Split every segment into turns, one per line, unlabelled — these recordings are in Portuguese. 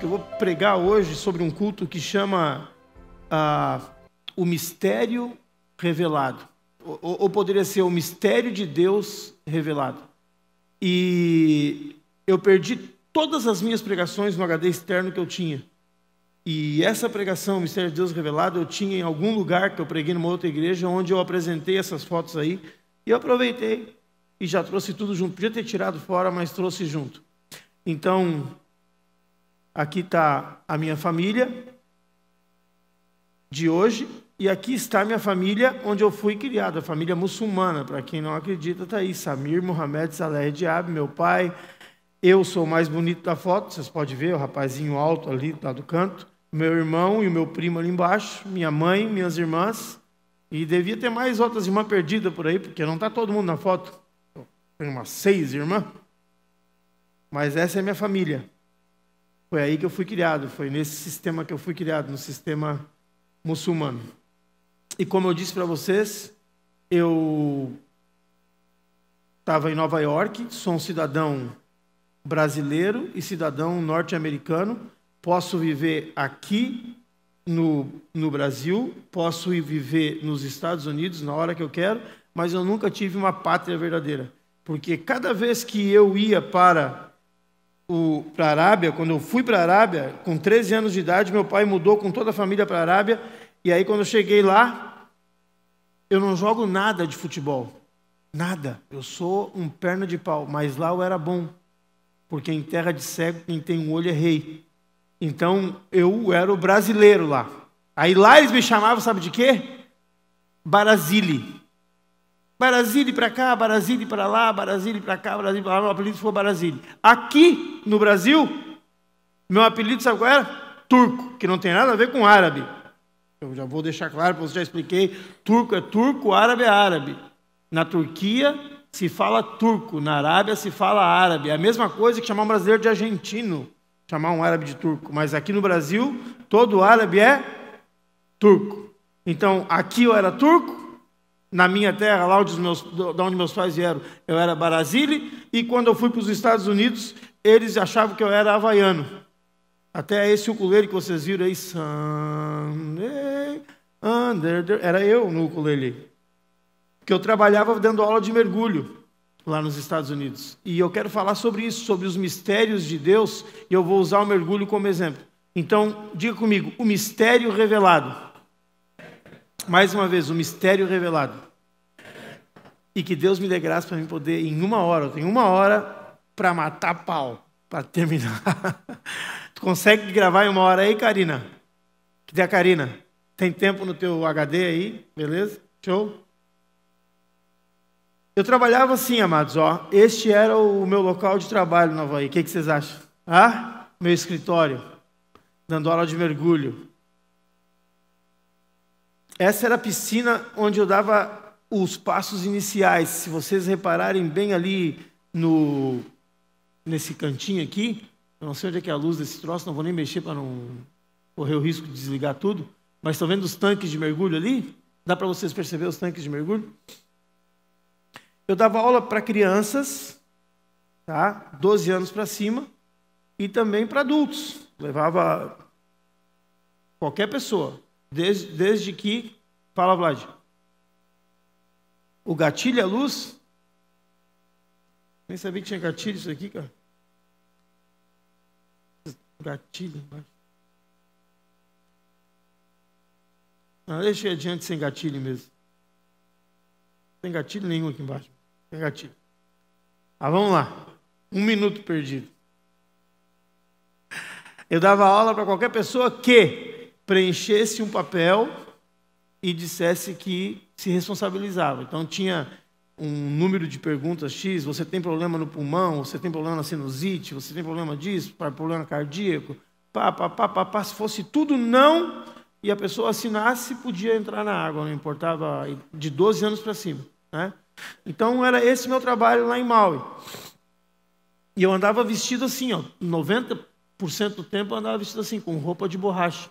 eu vou pregar hoje sobre um culto que chama o mistério revelado. Ou poderia ser o mistério de Deus revelado. E eu perdi todas as minhas pregações no HD externo que eu tinha. E essa pregação, o mistério de Deus revelado, eu tinha em algum lugar que eu preguei numa outra igreja, onde eu apresentei essas fotos aí. E eu aproveitei e já trouxe tudo junto. Podia ter tirado fora, mas trouxe junto. Então, aqui está a minha família de hoje. E aqui está a minha família onde eu fui criado, a família muçulmana. Para quem não acredita, está aí. Samir, Mohamed, Saleh, Diab, meu pai. Eu sou o mais bonito da foto, vocês podem ver, o rapazinho alto ali, lá do canto. Meu irmão e o meu primo ali embaixo. Minha mãe, minhas irmãs. E devia ter mais outras irmãs perdidas por aí, porque não está todo mundo na foto. Tem umas 6 irmãs. Mas essa é a minha família. Foi aí que eu fui criado, foi nesse sistema que eu fui criado, no sistema muçulmano. E como eu disse para vocês, eu estava em Nova York, sou um cidadão brasileiro e cidadão norte-americano. Posso viver aqui no Brasil, posso ir viver nos Estados Unidos na hora que eu quero, mas eu nunca tive uma pátria verdadeira. Porque cada vez que eu ia para a Arábia, quando eu fui para a Arábia, com 13 anos de idade, meu pai mudou com toda a família para a Arábia, e aí quando eu cheguei lá, eu não jogo nada de futebol, nada, eu sou um perna de pau, mas lá eu era bom, porque em terra de cego, quem tem um olho é rei. Então, eu era o brasileiro lá. Aí lá eles me chamavam, sabe de quê? Barazili. Barazili para cá, Barazili para lá, Barazili para cá, Barazili para lá, meu apelido foi Barazili. Aqui no Brasil, meu apelido, sabe qual era? Turco, que não tem nada a ver com árabe. Eu já vou deixar claro, porque eu já expliquei, turco é turco, árabe é árabe. Na Turquia se fala turco, na Arábia se fala árabe. É a mesma coisa que chamar um brasileiro de argentino, chamar um árabe de turco. Mas aqui no Brasil, todo árabe é turco. Então, aqui eu era turco, na minha terra, lá de onde meus pais vieram, eu era Barazili, e quando eu fui para os Estados Unidos, eles achavam que eu era havaiano. Até esse ukulele que vocês viram aí, Sunday Under the... era eu no ukulele. Porque eu trabalhava dando aula de mergulho lá nos Estados Unidos. E eu quero falar sobre isso, sobre os mistérios de Deus, e eu vou usar o mergulho como exemplo. Então, diga comigo, o mistério revelado. Mais uma vez, o mistério revelado. E que Deus me dê graça para mim poder, em 1 hora, eu tenho 1 hora para matar pau, para terminar. Tu consegue gravar em 1 hora aí, Karina? Cadê a Karina? Tem tempo no teu HD aí? Beleza? Show? Eu trabalhava assim, amados, ó. Este era o meu local de trabalho no Havaí. O que vocês acham? Meu escritório, dando aula de mergulho. Essa era a piscina onde eu dava os passos iniciais. Se vocês repararem bem ali nesse cantinho aqui, eu não sei onde é que é a luz desse troço, não vou nem mexer para não correr o risco de desligar tudo, mas estão vendo os tanques de mergulho ali? Dá para vocês perceber os tanques de mergulho? Eu dava aula para crianças, tá? 12 anos para cima, e também para adultos. Levava qualquer pessoa, desde que... Fala, Vlad. O gatilho é a luz? Nem sabia que tinha gatilho isso aqui, cara. Gatilho embaixo. Não, deixa eu ir adiante sem gatilho mesmo. Não tem gatilho nenhum aqui embaixo. Tem gatilho. Vamos lá. 1 minuto perdido. Eu dava aula para qualquer pessoa que preenchesse um papel e dissesse que se responsabilizava. Então tinha um número de perguntas X, você tem problema no pulmão, você tem problema na sinusite, você tem problema disso, problema cardíaco, se fosse tudo não, e a pessoa assinasse, podia entrar na água, não importava, de 12 anos para cima, né? Então era esse meu trabalho lá em Maui. E eu andava vestido assim, ó, 90% do tempo eu andava vestido assim, com roupa de borracha.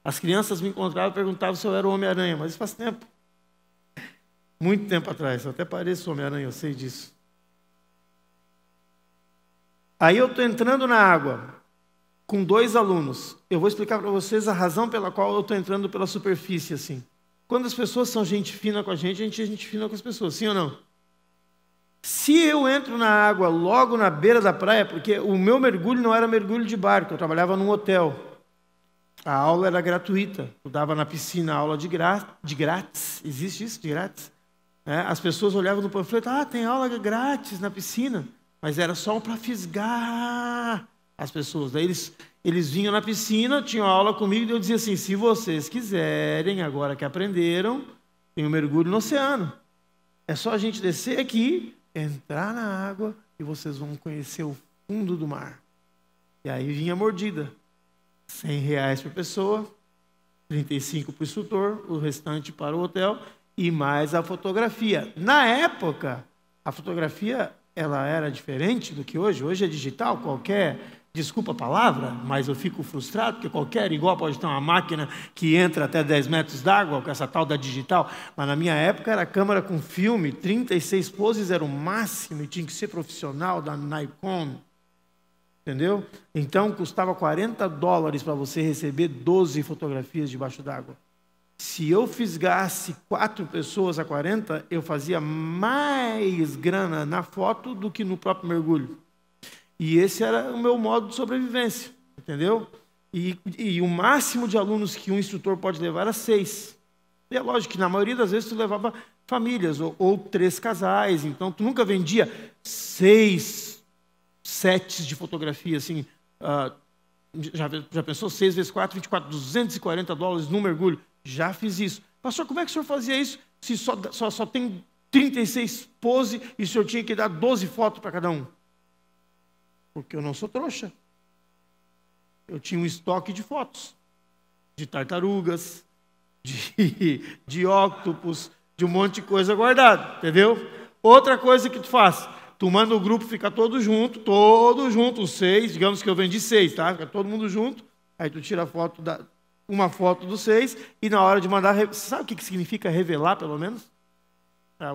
As crianças me encontravam e perguntavam se eu era o Homem-Aranha, mas isso faz tempo. Muito tempo atrás, eu até pareço Homem-Aranha, eu sei disso. Aí eu estou entrando na água. com 2 alunos. Eu vou explicar para vocês a razão pela qual eu estou entrando pela superfície assim. Quando as pessoas são gente fina com a gente é gente fina com as pessoas, sim ou não? Se eu entro na água logo na beira da praia, porque o meu mergulho não era mergulho de barco, eu trabalhava num hotel. A aula era gratuita, eu dava na piscina aula de grátis. Existe isso, de grátis? As pessoas olhavam no panfleto, tem aula grátis na piscina, mas era só para fisgar as pessoas. Daí eles vinham na piscina, tinham aula comigo, e eu dizia assim, se vocês quiserem, agora que aprenderam, tem um mergulho no oceano. É só a gente descer aqui, entrar na água, e vocês vão conhecer o fundo do mar. E aí vinha a mordida. R$100 por pessoa, 35 para o instrutor, o restante para o hotel, e mais a fotografia. Na época, a fotografia ela era diferente do que hoje. Hoje é digital, desculpa a palavra, mas eu fico frustrado, porque qualquer igual pode ter uma máquina que entra até 10 metros d'água, com essa tal da digital. Mas na minha época era câmera com filme, 36 poses era o máximo, e tinha que ser profissional da Nikon. Entendeu? Então, custava $40 para você receber 12 fotografias debaixo d'água. Se eu fisgasse 4 pessoas a 40, eu fazia mais grana na foto do que no próprio mergulho. E esse era o meu modo de sobrevivência, entendeu? E o máximo de alunos que um instrutor pode levar era 6. E é lógico que na maioria das vezes tu levava famílias, ou 3 casais, então tu nunca vendia 6 sets de fotografia, assim, já pensou? 6 vezes 4, 24, $240 no mergulho. Já fiz isso. Pastor, como é que o senhor fazia isso se só tem 36 poses e o senhor tinha que dar 12 fotos para cada um? Porque eu não sou trouxa. Eu tinha um estoque de fotos, de tartarugas, de óctopus, de um monte de coisa guardada, entendeu? Outra coisa que tu faz, tu manda o grupo ficar todo junto, os 6, digamos que eu vendi 6, tá? Fica todo mundo junto, aí tu tira uma foto dos 6, e na hora de mandar, sabe o que significa revelar, pelo menos?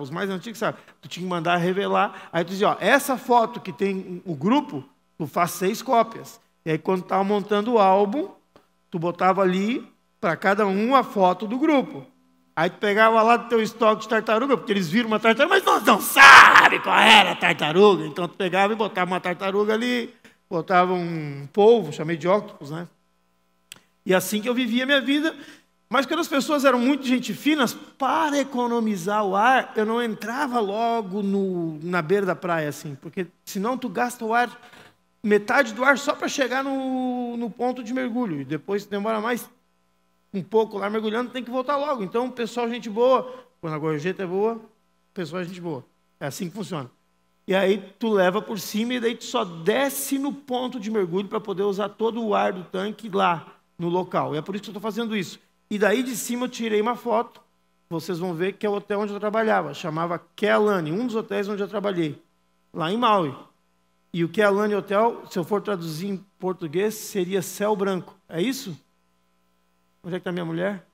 Os mais antigos sabem, tu tinha que mandar revelar, aí tu dizia, essa foto que tem o grupo, tu faz 6 cópias, e aí quando estava montando o álbum, tu botava ali, para cada um, a foto do grupo. Aí tu pegava lá do teu estoque de tartaruga, porque eles viram uma tartaruga, mas não sabe qual era a tartaruga. Então tu pegava e botava uma tartaruga ali, botava um polvo, chamei de óctopus, né? E assim que eu vivia a minha vida. Mas quando as pessoas eram muito gente finas, para economizar o ar, eu não entrava logo na beira da praia, assim, porque senão tu gasta o ar, metade do ar só para chegar no ponto de mergulho. E depois demora mais um pouco lá mergulhando, tem que voltar logo. Então, o pessoal, gente boa, quando a gorjeta é boa, o pessoal é gente boa. É assim que funciona. E aí tu leva por cima e daí tu só desce no ponto de mergulho para poder usar todo o ar do tanque lá no local. E é por isso que eu estou fazendo isso. E daí de cima eu tirei uma foto, vocês vão ver que é o hotel onde eu trabalhava, chamava Kealani, um dos hotéis onde eu trabalhei, lá em Maui. E o Kealani Hotel, se eu for traduzir em português, seria Céu Branco. É isso? Onde é que está minha mulher?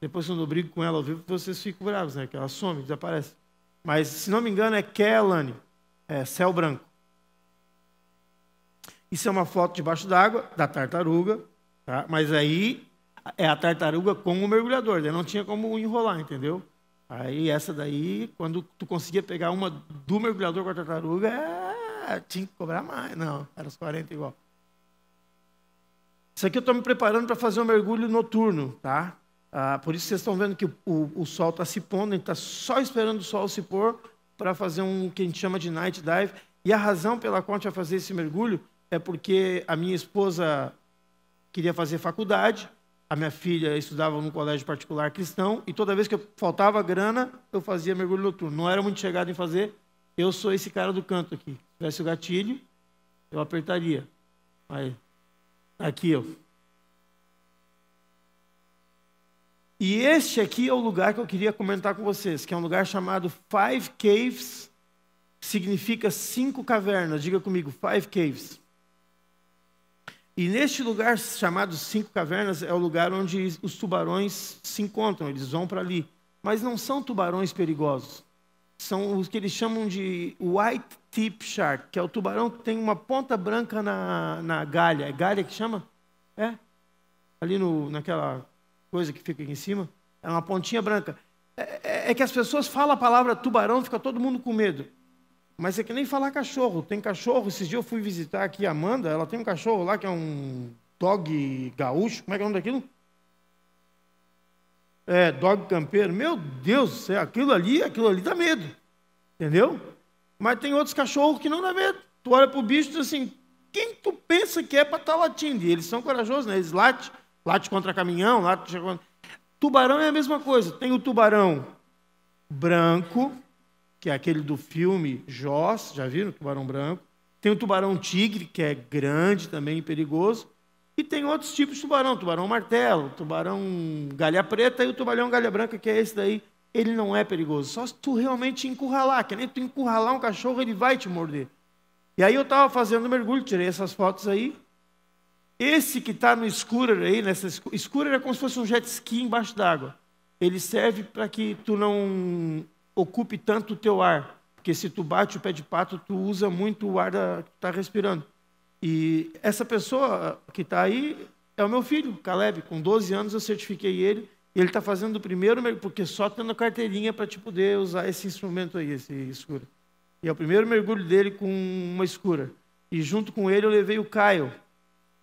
Depois, quando eu brigo com ela ao vivo, vocês ficam bravos, né? Que ela some, desaparece. Mas, se não me engano, é Kealani. É Céu Branco. Isso é uma foto debaixo d'água, da tartaruga. Tá? Mas aí é a tartaruga com o mergulhador. Daí não tinha como enrolar, entendeu? Aí essa daí, quando tu conseguia pegar uma do mergulhador com a tartaruga, tinha que cobrar mais. Não, era os 40 igual. Isso aqui eu estou me preparando para fazer um mergulho noturno, tá? Por isso vocês estão vendo que o sol está se pondo, a gente está só esperando o sol se pôr para fazer um que a gente chama de night dive. E a razão pela qual a gente vai fazer esse mergulho é porque a minha esposa queria fazer faculdade, a minha filha estudava num colégio particular cristão, e toda vez que eu faltava grana, eu fazia mergulho noturno. Não era muito chegado em fazer, eu sou esse cara do canto aqui. Se tivesse o gatilho, eu apertaria. Aí. Aqui, ó. E este aqui é o lugar que eu queria comentar com vocês, que é um lugar chamado Five Caves, significa 5 cavernas. Diga comigo, Five Caves. E neste lugar chamado 5 cavernas é o lugar onde os tubarões se encontram, eles vão para ali. Mas não são tubarões perigosos. são os que eles chamam de white tip shark, que é o tubarão que tem uma ponta branca na galha. É galha que chama? É? Ali naquela coisa que fica aqui em cima. É uma pontinha branca. É que as pessoas falam a palavra tubarão, fica todo mundo com medo. Mas é que nem falar cachorro. Tem cachorro, esses dias eu fui visitar aqui a Amanda, ela tem um cachorro lá que é um dog gaúcho. Como é que é o nome daquilo? É, dog campeiro. Meu Deus do céu, aquilo ali dá medo. Entendeu? Mas tem outros cachorros que não dá medo. Tu olha pro bicho e diz assim, quem tu pensa que é para estar latindo? E eles são corajosos, né? Eles latem contra caminhão, latem contra... Tubarão é a mesma coisa. Tem o tubarão branco, que é aquele do filme Jaws, já viram o tubarão branco? Tem o tubarão tigre, que é grande também e perigoso. E tem outros tipos de tubarão, tubarão martelo, tubarão galha preta e o tubarão galha branca, que é esse daí. Ele não é perigoso, só se tu realmente encurralar, que nem tu encurralar um cachorro, ele vai te morder. E aí eu estava fazendo mergulho, tirei essas fotos aí. Esse que está no Scooter aí, nessa Scooter é como se fosse um jet ski embaixo d'água. Ele serve para que tu não ocupe tanto o teu ar, porque se tu bate o pé de pato, tu usa muito o ar que tu está respirando. E essa pessoa que está aí é o meu filho, Caleb. Com 12 anos eu certifiquei ele. E ele está fazendo o primeiro mergulho, porque só tendo carteirinha para te poder usar esse instrumento aí, esse escura. E é o primeiro mergulho dele com uma escura. E junto com ele eu levei o Caio,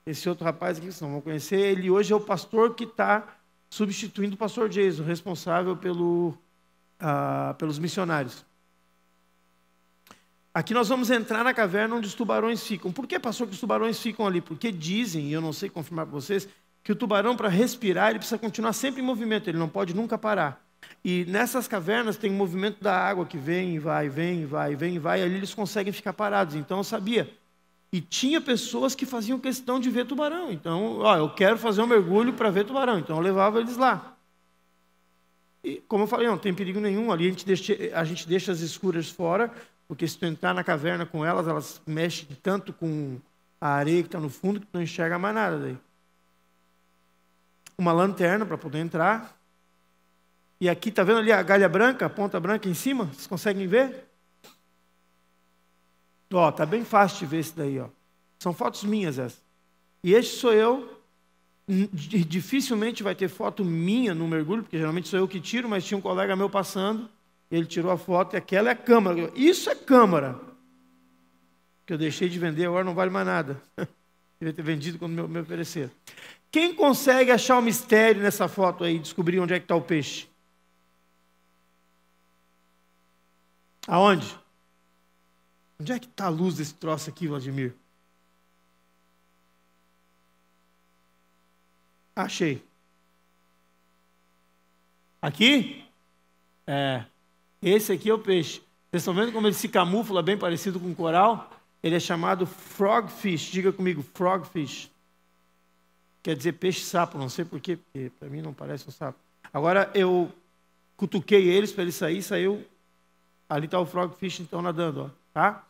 esse outro rapaz aqui, que vocês não vão conhecer. Ele hoje é o pastor que está substituindo o pastor Jason, responsável pelos missionários. Aqui nós vamos entrar na caverna onde os tubarões ficam. Por que, pastor, que os tubarões ficam ali? Porque dizem, e eu não sei confirmar para vocês, que o tubarão, para respirar, ele precisa continuar sempre em movimento, ele não pode nunca parar. E nessas cavernas tem o movimento da água que vem e vai, vem e vai, vem e vai, ali eles conseguem ficar parados. Então eu sabia. E tinha pessoas que faziam questão de ver tubarão. Então, eu quero fazer um mergulho para ver tubarão. Então eu levava eles lá. E como eu falei, não tem perigo nenhum. Ali a gente deixa as escuras fora, porque se tu entrar na caverna com elas mexem tanto com a areia que está no fundo que tu não enxerga mais nada daí. Uma lanterna para poder entrar. E aqui, está vendo ali a galha branca, a ponta branca em cima? Vocês conseguem ver? Está bem fácil de ver isso daí. São fotos minhas essas. E este sou eu. Dificilmente vai ter foto minha no mergulho, porque geralmente sou eu que tiro, mas tinha um colega meu passando, ele tirou a foto e aquela é a câmera. Isso é câmera. Que eu deixei de vender, agora não vale mais nada. Devia ter vendido quando me ofereceram. Quem consegue achar o mistério nessa foto aí, descobrir onde é que está o peixe? Aonde? Onde é que está a luz desse troço aqui, Vladimir? Achei. Aqui? Esse aqui é o peixe. Vocês estão vendo como ele se camufla, bem parecido com coral? Ele é chamado frogfish. Diga comigo, frogfish. Quer dizer peixe-sapo, não sei porquê, porque para mim não parece um sapo. Agora eu cutuquei eles para ele sair, saiu. Ali está o frogfish, então, nadando, tá?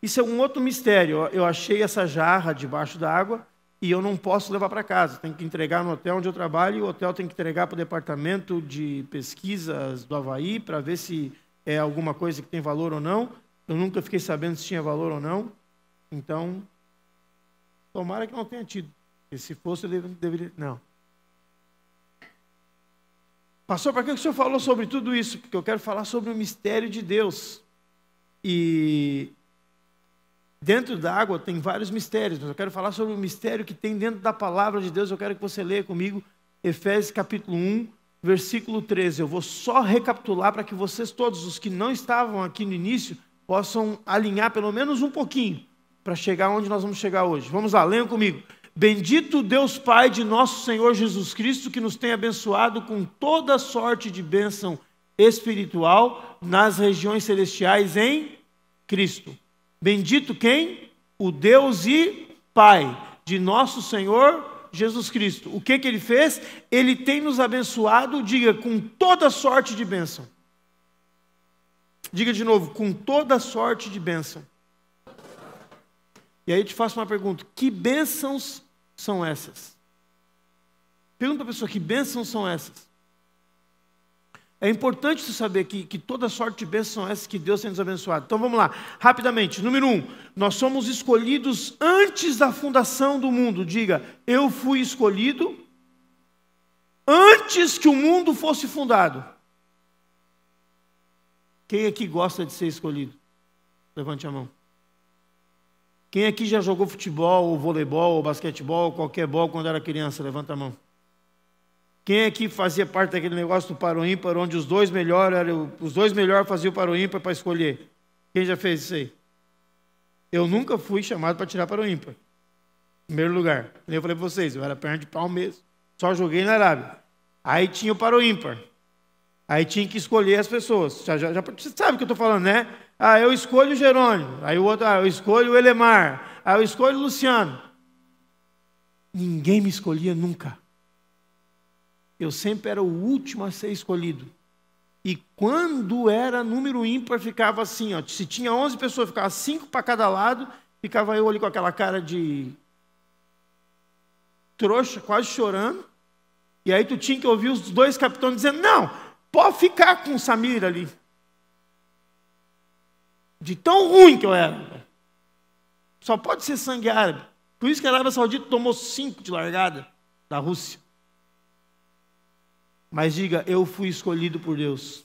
Isso é um outro mistério. Eu achei essa jarra debaixo da água e eu não posso levar para casa. Tenho que entregar no hotel onde eu trabalho e o hotel tem que entregar para o departamento de pesquisas do Havaí para ver se é alguma coisa que tem valor ou não. Eu nunca fiquei sabendo se tinha valor ou não. Então, tomara que não tenha tido. Porque se fosse, eu deveria... Não. Pastor, para que o senhor falou sobre tudo isso? Porque eu quero falar sobre o mistério de Deus. E dentro da água tem vários mistérios, mas eu quero falar sobre o mistério que tem dentro da palavra de Deus. Eu quero que você leia comigo Efésios capítulo 1, versículo 13. Eu vou só recapitular para que vocês todos, os que não estavam aqui no início, possam alinhar pelo menos um pouquinho para chegar onde nós vamos chegar hoje. Vamos lá, leiam comigo. Bendito Deus Pai de nosso Senhor Jesus Cristo, que nos tem abençoado com toda sorte de bênção espiritual nas regiões celestiais em Cristo. Bendito quem? O Deus e Pai de nosso Senhor Jesus Cristo. O que ele fez? Ele tem nos abençoado, diga, com toda sorte de bênção. Diga de novo, com toda sorte de bênção. E aí eu te faço uma pergunta, que bênçãos são essas? Pergunta para a pessoa, que bênçãos são essas? É importante você saber que toda sorte de bênçãos são essas que Deus tem nos abençoado. Então vamos lá, rapidamente. Número 1, nós somos escolhidos antes da fundação do mundo. Diga, eu fui escolhido antes que o mundo fosse fundado. Quem aqui gosta de ser escolhido? Levante a mão. Quem aqui já jogou futebol, ou voleibol, ou basquetebol, ou qualquer bola quando era criança? Levanta a mão. Quem aqui fazia parte daquele negócio do par ou ímpar, onde os dois melhores faziam o par ou ímpar para escolher? Quem já fez isso aí? Eu nunca fui chamado para tirar par ou ímpar. Em primeiro lugar. Eu falei para vocês, eu era perna de pau mesmo. Só joguei na Arábia. Aí tinha o par ou ímpar. Aí tinha que escolher as pessoas. Você sabe o que eu estou falando, né? Ah, eu escolho o Jerônimo. Aí o outro, eu escolho o Elemar. Ah, eu escolho o Luciano. Ninguém me escolhia nunca. Eu sempre era o último a ser escolhido. E quando era número ímpar, ficava assim, ó, se tinha 11 pessoas, ficava 5 para cada lado, ficava eu ali com aquela cara de trouxa, quase chorando. E aí tu tinha que ouvir os dois capitães dizendo, não, pode ficar com o Samir ali. De tão ruim que eu era. Só pode ser sangue árabe. Por isso que a Arábia Saudita tomou 5 de largada da Rússia. Mas diga, eu fui escolhido por Deus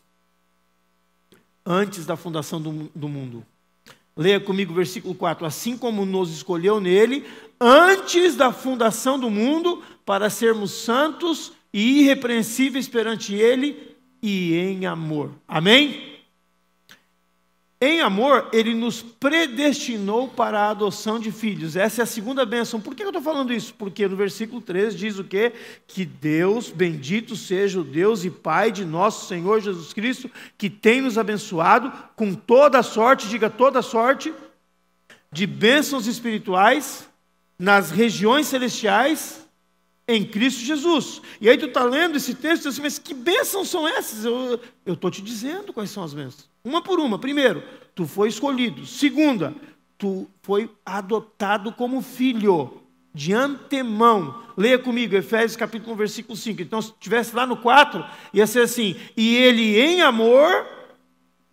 antes da fundação do mundo. Leia comigo o versículo 4. Assim como nos escolheu nele, antes da fundação do mundo, para sermos santos e irrepreensíveis perante ele e em amor. Amém? Em amor, ele nos predestinou para a adoção de filhos. Essa é a segunda bênção. Por que eu estou falando isso? Porque no versículo 3 diz o quê? Que Deus, bendito seja o Deus e Pai de nosso Senhor Jesus Cristo, que tem nos abençoado com toda a sorte, diga toda a sorte, de bênçãos espirituais nas regiões celestiais em Cristo Jesus. E aí tu está lendo esse texto e diz assim, mas que bênçãos são essas? Eu estou te dizendo quais são as bênçãos. Uma por uma. Primeiro, tu foi escolhido. Segunda, tu foi adotado como filho de antemão. Leia comigo, Efésios capítulo 1, versículo 5. Então, se estivesse lá no 4, ia ser assim, e ele em amor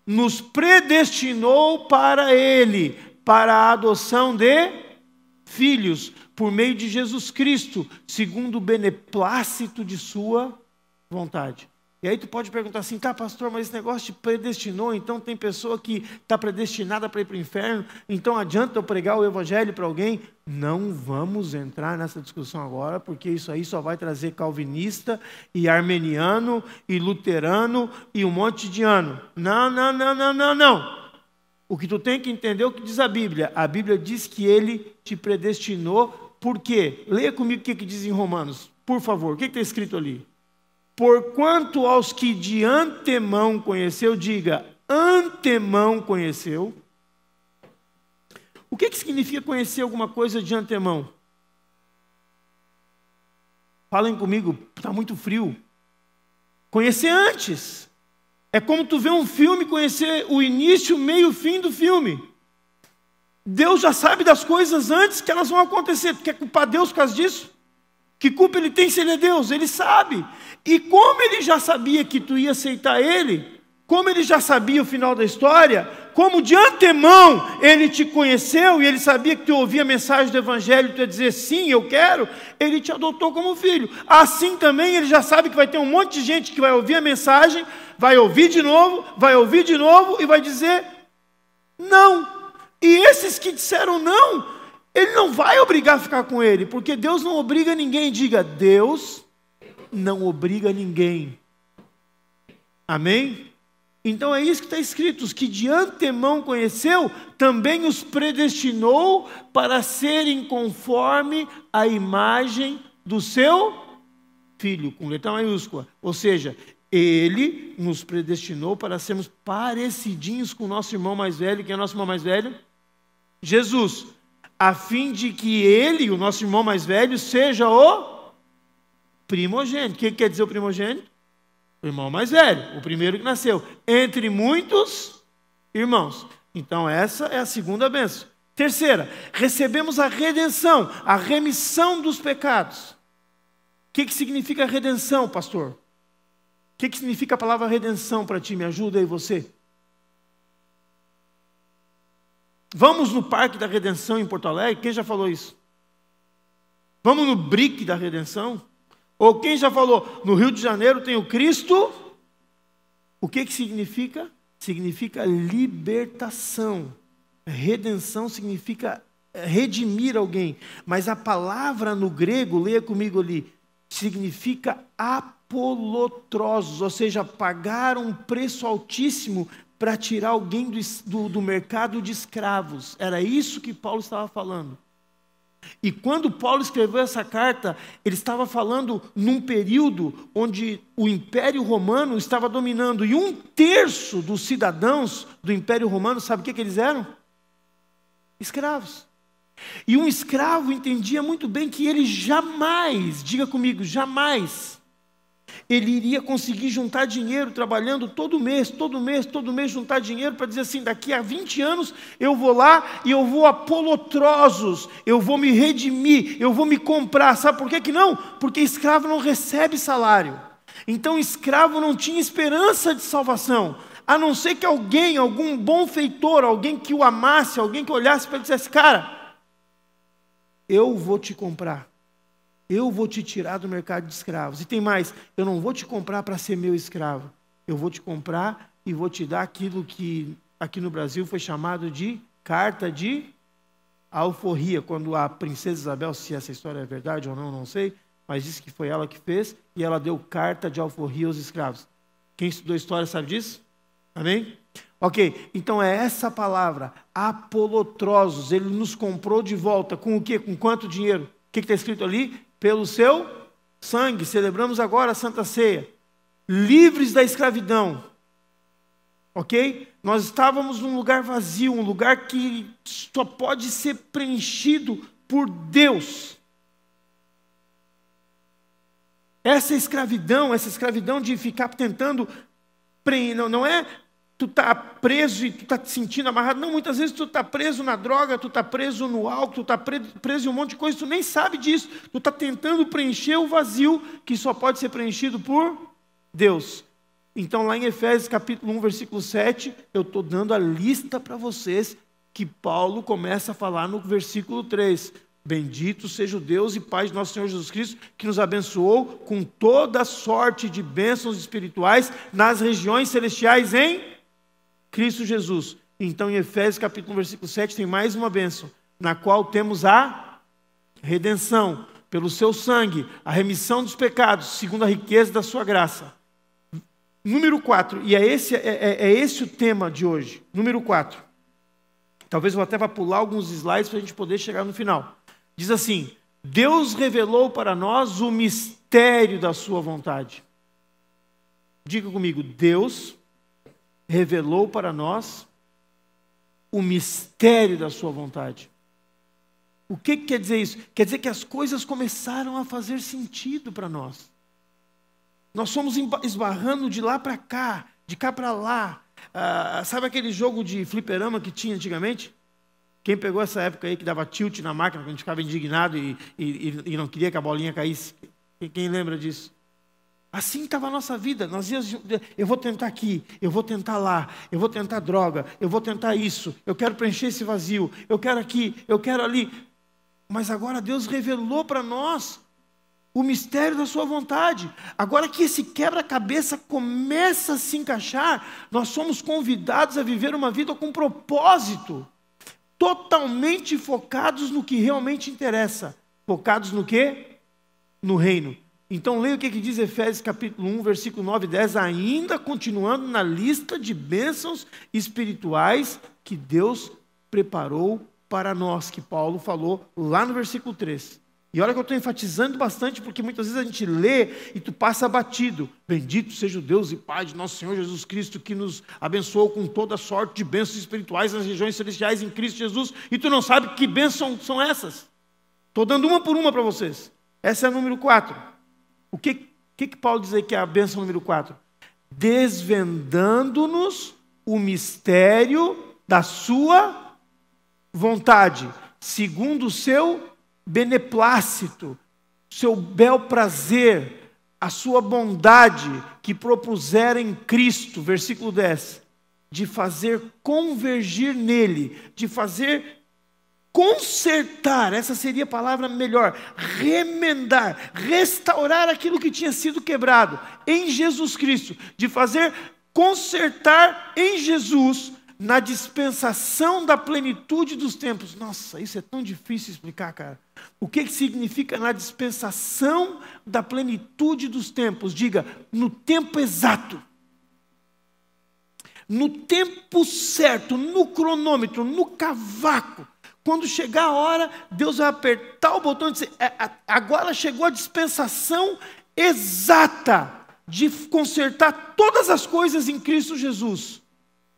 nos predestinou para ele, para a adoção de filhos, por meio de Jesus Cristo, segundo o beneplácito de sua vontade. E aí tu pode perguntar assim, tá pastor, mas esse negócio te predestinou, então tem pessoa que está predestinada para ir para o inferno, então adianta eu pregar o evangelho para alguém? Não vamos entrar nessa discussão agora, porque isso aí só vai trazer calvinista e armeniano e luterano e um monte de ano. Não. O que tu tem que entender é o que diz a Bíblia. A Bíblia diz que ele te predestinou, por quê? Leia comigo o que diz em Romanos, por favor. O que está escrito ali? Porquanto aos que de antemão conheceu, diga, antemão conheceu. O que significa conhecer alguma coisa de antemão? Falem comigo, está muito frio. Conhecer antes. É como tu vê um filme, conhecer o início, o meio, o fim do filme. Deus já sabe das coisas antes que elas vão acontecer. Tu quer culpar Deus por causa disso? Que culpa ele tem se ele é Deus? Ele sabe. E como ele já sabia que tu ia aceitar ele, como ele já sabia o final da história, como de antemão ele te conheceu e ele sabia que tu ouvia a mensagem do evangelho e tu ia dizer sim, eu quero, ele te adotou como filho. Assim também ele já sabe que vai ter um monte de gente que vai ouvir a mensagem, vai ouvir de novo e vai dizer não. E esses que disseram não, ele não vai obrigar a ficar com ele, porque Deus não obriga ninguém. Diga, Deus não obriga ninguém. Amém? Então é isso que está escrito, os que de antemão conheceu, também os predestinou para serem conforme a imagem do seu Filho, com letra maiúscula. Ou seja, ele nos predestinou para sermos parecidinhos com o nosso irmão mais velho. Quem é o nosso irmão mais velho? Jesus. A fim de que ele, o nosso irmão mais velho, seja o primogênito. O que quer dizer o primogênito? O irmão mais velho, o primeiro que nasceu, entre muitos irmãos. Então essa é a segunda bênção. Terceira, recebemos a redenção, a remissão dos pecados. O que significa redenção, pastor? que significa a palavra redenção para ti? Me ajuda aí você. Vamos no Parque da Redenção em Porto Alegre? Quem já falou isso? Vamos no BRIC da Redenção? Ou quem já falou, no Rio de Janeiro tem o Cristo? O que significa? Significa libertação. Redenção significa redimir alguém. Mas a palavra no grego, leia comigo ali, significa apolotrosos, ou seja, pagar um preço altíssimo para tirar alguém do mercado de escravos. Era isso que Paulo estava falando. E quando Paulo escreveu essa carta, ele estava falando num período onde o Império Romano estava dominando, e 1/3 dos cidadãos do Império Romano, sabe o que eles eram? Escravos. E um escravo entendia muito bem que ele jamais, diga comigo, jamais, ele iria conseguir juntar dinheiro trabalhando todo mês, juntar dinheiro para dizer assim, daqui a 20 anos eu vou lá e eu vou apolotrosos, eu vou me redimir, eu vou me comprar. Sabe por que não? Porque escravo não recebe salário. Então escravo não tinha esperança de salvação, a não ser que alguém, algum bom feitor, alguém que o amasse, alguém que olhasse para ele e dissesse, cara, eu vou te comprar. Eu vou te tirar do mercado de escravos. E tem mais, eu não vou te comprar para ser meu escravo. Eu vou te comprar e vou te dar aquilo que aqui no Brasil foi chamado de carta de alforria. Quando a princesa Isabel, se essa história é verdade ou não, não sei, mas disse que foi ela que fez, e ela deu carta de alforria aos escravos. Quem estudou história sabe disso? Amém? Ok, então é essa palavra, apolotrosos, ele nos comprou de volta, com o quê? Com quanto dinheiro? O que está escrito ali? Pelo seu sangue. Celebramos agora a Santa Ceia. Livres da escravidão. Ok? Nós estávamos num lugar vazio, um lugar que só pode ser preenchido por Deus. Essa escravidão de ficar tentando, não é tu está preso e tu está te sentindo amarrado. Não, muitas vezes tu está preso na droga, tu está preso no álcool, tu está preso em um monte de coisa, tu nem sabe disso. Tu está tentando preencher o vazio que só pode ser preenchido por Deus. Então lá em Efésios capítulo 1, versículo 7, eu estou dando a lista para vocês que Paulo começa a falar no versículo 3. Bendito seja o Deus e Pai de nosso Senhor Jesus Cristo, que nos abençoou com toda sorte de bênçãos espirituais nas regiões celestiais em Cristo Jesus. Então, em Efésios capítulo 1, versículo 7, tem mais uma bênção, na qual temos a redenção, pelo seu sangue, a remissão dos pecados, segundo a riqueza da sua graça. Número 4, e é esse o tema de hoje. Número 4. Talvez eu até vá pular alguns slides para a gente poder chegar no final. Diz assim, Deus revelou para nós o mistério da sua vontade. Diga comigo, Deus revelou para nós o mistério da sua vontade. O que quer dizer isso? Quer dizer que as coisas começaram a fazer sentido para nós. Nós fomos esbarrando de lá para cá, de cá para lá. Sabe aquele jogo de fliperama que tinha antigamente? Quem pegou essa época aí que dava tilt na máquina, que a gente ficava indignado e não queria que a bolinha caísse? Quem lembra disso? Assim estava a nossa vida. Eu vou tentar aqui, eu vou tentar lá, eu vou tentar droga, eu vou tentar isso, eu quero preencher esse vazio, eu quero aqui, eu quero ali. Mas agora Deus revelou para nós o mistério da sua vontade. Agora que esse quebra-cabeça começa a se encaixar, nós somos convidados a viver uma vida com propósito, totalmente focados no que realmente interessa. Focados no quê? No reino. Então leia o que diz Efésios capítulo 1, versículo 9 e 10, ainda continuando na lista de bênçãos espirituais que Deus preparou para nós, que Paulo falou lá no versículo 3. E olha que eu estou enfatizando bastante, porque muitas vezes a gente lê e tu passa batido. Bendito seja o Deus e Pai de nosso Senhor Jesus Cristo, que nos abençoou com toda sorte de bênçãos espirituais nas regiões celestiais em Cristo Jesus, e tu não sabe que bênçãos são essas. Estou dando uma por uma para vocês. Essa é a número 4. O que Paulo diz aí que é a bênção número 4? Desvendando-nos o mistério da sua vontade, segundo o seu beneplácito, seu bel prazer, a sua bondade que propusera em Cristo, versículo 10, de fazer convergir nele, de fazer consertar, essa seria a palavra melhor, remendar, restaurar aquilo que tinha sido quebrado em Jesus Cristo, de fazer consertar em Jesus, na dispensação da plenitude dos tempos. Nossa, isso é tão difícil explicar, cara. O que significa na dispensação da plenitude dos tempos? Diga, no tempo exato. No tempo certo, no cronômetro, no cavaco. Quando chegar a hora, Deus vai apertar o botão e dizer, agora chegou a dispensação exata de consertar todas as coisas em Cristo Jesus.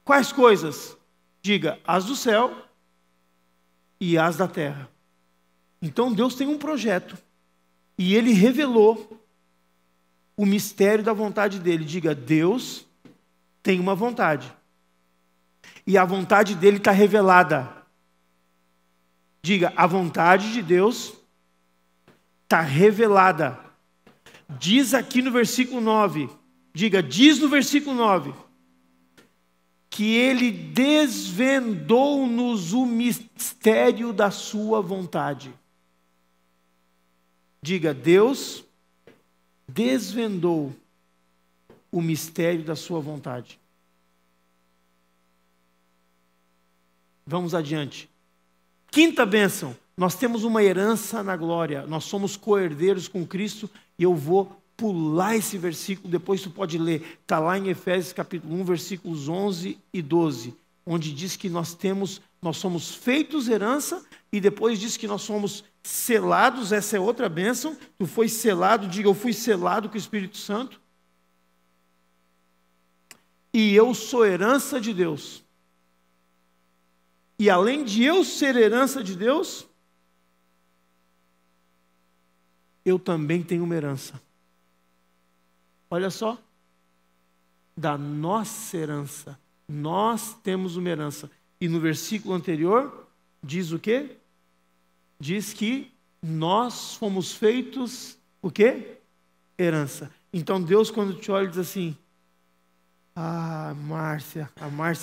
Quais coisas? Diga, as do céu e as da terra. Então Deus tem um projeto e Ele revelou o mistério da vontade dEle. Diga, Deus tem uma vontade e a vontade dEle está revelada. Diga, a vontade de Deus está revelada. Diz aqui no versículo 9, diga, diz no versículo 9, que Ele desvendou-nos o mistério da sua vontade. Diga, Deus desvendou o mistério da sua vontade. Vamos adiante. Quinta bênção, nós temos uma herança na glória, nós somos co-herdeiros com Cristo, e eu vou pular esse versículo, depois tu pode ler, está lá em Efésios capítulo 1, versículos 11 e 12, onde diz que nós somos feitos herança, e depois diz que nós somos selados, essa é outra bênção, tu foi selado, diga, eu fui selado com o Espírito Santo, e eu sou herança de Deus. E além de eu ser herança de Deus, eu também tenho uma herança. Olha só, da nossa herança, nós temos uma herança. E no versículo anterior, diz o quê? Diz que nós fomos feitos, o quê? Herança. Então Deus, quando te olha, diz assim, a Márcia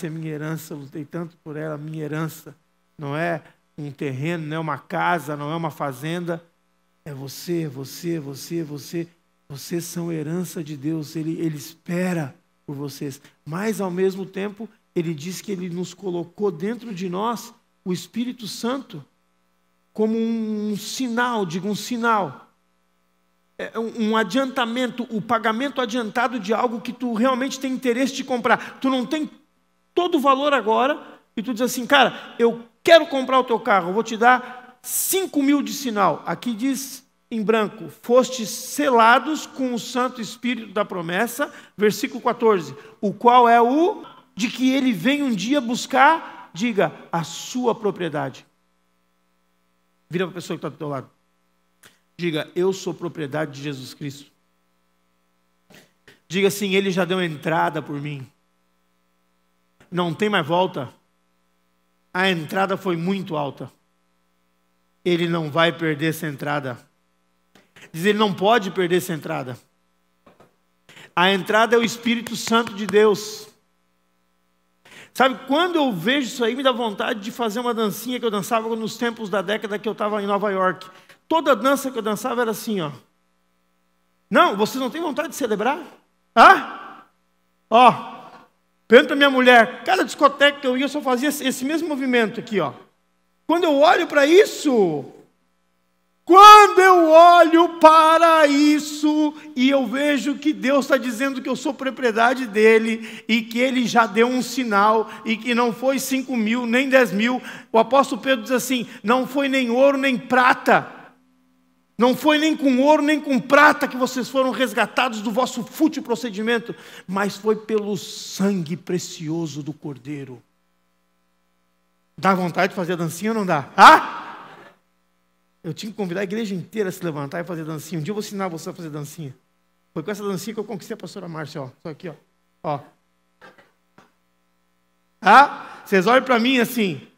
é minha herança, eu lutei tanto por ela, minha herança. Não é um terreno, não é uma casa, não é uma fazenda, é você. Vocês são herança de Deus, Ele espera por vocês. Mas, ao mesmo tempo, Ele diz que Ele nos colocou dentro de nós o Espírito Santo como um sinal, digo, um sinal. Um adiantamento, o pagamento adiantado de algo que tu realmente tem interesse de comprar. Tu não tem todo o valor agora e tu diz assim, cara, eu quero comprar o teu carro, eu vou te dar 5.000 de sinal. Aqui diz em branco, fostes selados com o Santo Espírito da promessa, versículo 14, o qual é o de que Ele vem um dia buscar, diga, a sua propriedade. Vira para a pessoa que está do teu lado. Diga, eu sou propriedade de Jesus Cristo. Diga assim, Ele já deu entrada por mim. Não tem mais volta. A entrada foi muito alta. Ele não vai perder essa entrada. Diz, Ele não pode perder essa entrada. A entrada é o Espírito Santo de Deus. Sabe, quando eu vejo isso aí, me dá vontade de fazer uma dancinha que eu dançava nos tempos da década que eu estava em Nova York. Toda dança que eu dançava era assim, ó. Não, vocês não têm vontade de celebrar? Ó, pergunta a minha mulher, cada discoteca que eu ia, eu só fazia esse mesmo movimento aqui, ó. Quando eu olho para isso, e eu vejo que Deus está dizendo que eu sou propriedade dEle, e que Ele já deu um sinal, e que não foi 5.000, nem 10.000, o apóstolo Pedro diz assim, não foi nem ouro, nem prata, não foi nem com ouro, nem com prata que vocês foram resgatados do vosso fútil procedimento, mas foi pelo sangue precioso do Cordeiro. Dá vontade de fazer a dancinha ou não dá? Eu tinha que convidar a igreja inteira a se levantar e fazer dancinha. Um dia eu vou ensinar você a fazer dancinha. Foi com essa dancinha que eu conquistei a pastora Márcia, ó. Só aqui, ó. Vocês olham para mim assim,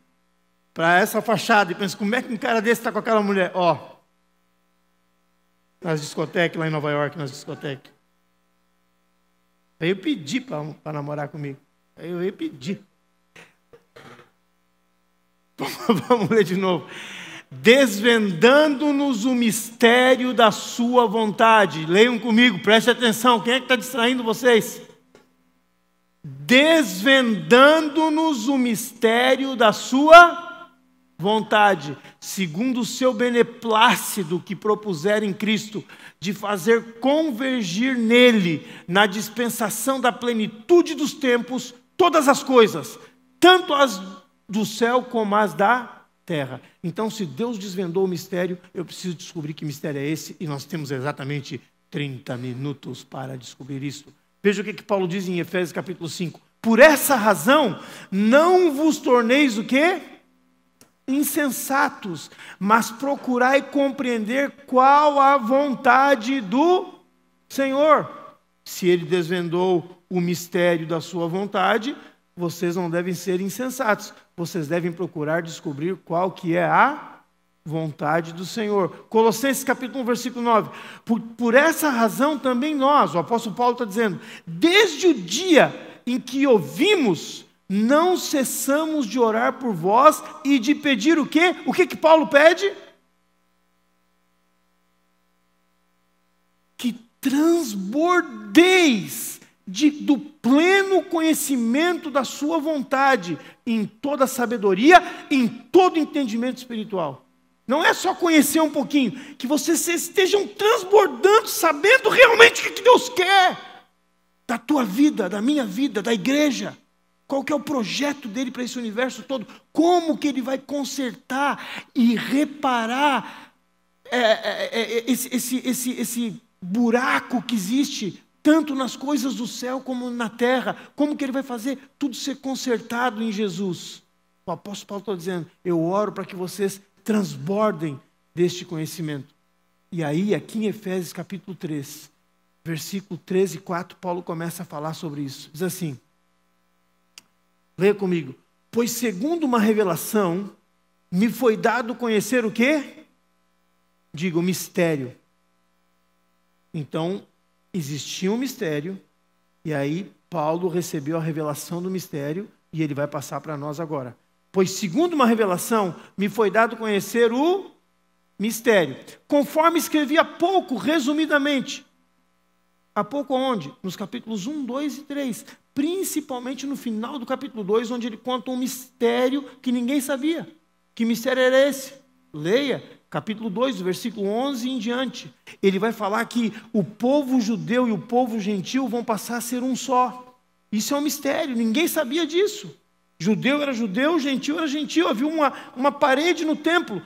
para essa fachada, e pensam, como é que um cara desse está com aquela mulher? Ó. nas discotecas, lá em Nova York, nas discotecas. Veio pedir para namorar comigo. Aí eu veio pedir. Vamos ler de novo. Desvendando-nos o mistério da sua vontade. Leiam comigo, preste atenção. Quem é que está distraindo vocês? Desvendando-nos o mistério da sua vontade, segundo o seu beneplácito que propuser em Cristo, de fazer convergir nele, na dispensação da plenitude dos tempos, todas as coisas, tanto as do céu como as da terra. Então, se Deus desvendou o mistério, eu preciso descobrir que mistério é esse, e nós temos exatamente 30 minutos para descobrir isso. Veja o que Paulo diz em Efésios capítulo 5. Por essa razão, não vos torneis o quê? Insensatos, mas procurai compreender qual a vontade do Senhor. Se ele desvendou o mistério da sua vontade, vocês não devem ser insensatos. Vocês devem procurar descobrir qual que é a vontade do Senhor. Colossenses capítulo 1, versículo 9. Por essa razão também nós, o apóstolo Paulo está dizendo, desde o dia em que ouvimos, não cessamos de orar por vós e de pedir o quê? O que Paulo pede? Que transbordeis do pleno conhecimento da sua vontade, em toda sabedoria, em todo entendimento espiritual. Não é só conhecer um pouquinho, que vocês estejam transbordando, sabendo realmente o que Deus quer da tua vida, da minha vida, da igreja. Qual que é o projeto dele para esse universo todo? Como que ele vai consertar e reparar esse buraco que existe, tanto nas coisas do céu como na terra? Como que ele vai fazer tudo ser consertado em Jesus? O apóstolo Paulo está dizendo, eu oro para que vocês transbordem deste conhecimento. E aí, aqui em Efésios capítulo 3, versículo 13 e 4, Paulo começa a falar sobre isso. Diz assim, leia comigo. Pois segundo uma revelação, me foi dado conhecer o quê? Diga, o mistério. Então, existia um mistério, e aí Paulo recebeu a revelação do mistério, e ele vai passar para nós agora. Pois segundo uma revelação, me foi dado conhecer o mistério. Conforme escrevi há pouco, resumidamente. Há pouco onde? Nos capítulos 1, 2 e 3. Principalmente no final do capítulo 2, onde ele conta um mistério que ninguém sabia. Que mistério era esse? Leia, capítulo 2, versículo 11 em diante. Ele vai falar que o povo judeu e o povo gentil vão passar a ser um só. Isso é um mistério, ninguém sabia disso. Judeu era judeu, gentil era gentil. Havia uma parede no templo.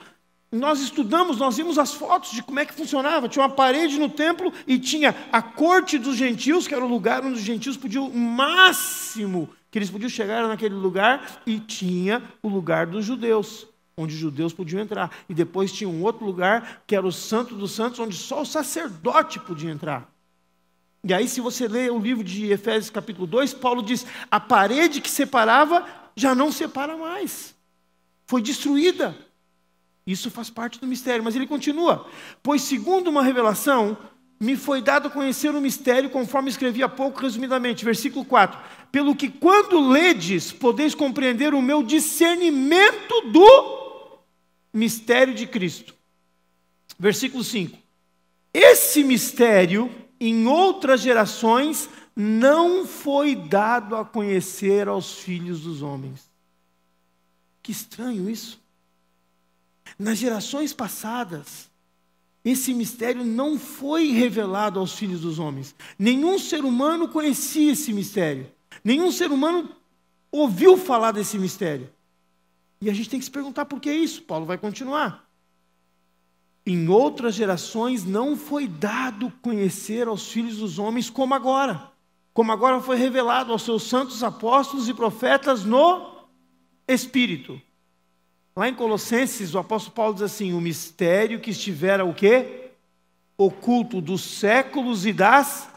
Nós estudamos, nós vimos as fotos de como é que funcionava. Tinha uma parede no templo e tinha a corte dos gentios, que era o lugar onde os gentios podiam, o máximo que eles podiam chegar naquele lugar, e tinha o lugar dos judeus, onde os judeus podiam entrar. E depois tinha um outro lugar, que era o Santo dos Santos, onde só o sacerdote podia entrar. E aí, se você ler o livro de Efésios capítulo 2, Paulo diz, a parede que separava já não separa mais. Foi destruída. Isso faz parte do mistério, mas ele continua. Pois segundo uma revelação, me foi dado conhecer o mistério, conforme escrevi há pouco, resumidamente. Versículo 4. Pelo que quando ledes, podeis compreender o meu discernimento do mistério de Cristo. Versículo 5. Esse mistério, em outras gerações, não foi dado a conhecer aos filhos dos homens. Que estranho isso. Nas gerações passadas, esse mistério não foi revelado aos filhos dos homens. Nenhum ser humano conhecia esse mistério. Nenhum ser humano ouviu falar desse mistério. E a gente tem que se perguntar por que isso. Paulo vai continuar. Em outras gerações não foi dado conhecer aos filhos dos homens como agora. Como agora foi revelado aos seus santos apóstolos e profetas no Espírito. Lá em Colossenses, o apóstolo Paulo diz assim, o mistério que estivera o quê? Oculto dos séculos e das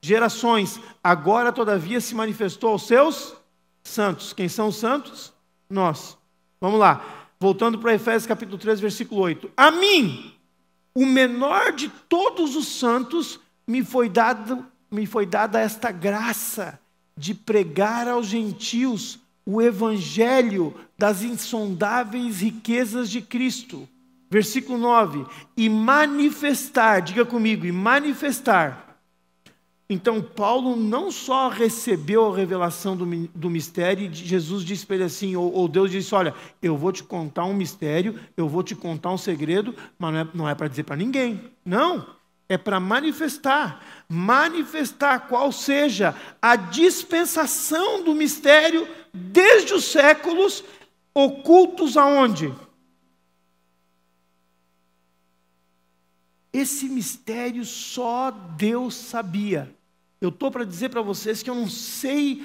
gerações, agora todavia se manifestou aos seus santos. Quem são os santos? Nós. Vamos lá, voltando para Efésios capítulo 3, versículo 8. A mim, o menor de todos os santos, me foi dada esta graça de pregar aos gentios o evangelho das insondáveis riquezas de Cristo. Versículo 9. E manifestar, diga comigo, e manifestar. Então, Paulo não só recebeu a revelação do mistério, e Jesus disse para ele assim, ou Deus disse, olha, eu vou te contar um mistério, eu vou te contar um segredo, mas não é para dizer para ninguém. Não, é para manifestar. Manifestar qual seja a dispensação do mistério desde os séculos, ocultos aonde? Esse mistério só Deus sabia. Eu estou para dizer para vocês que eu não sei,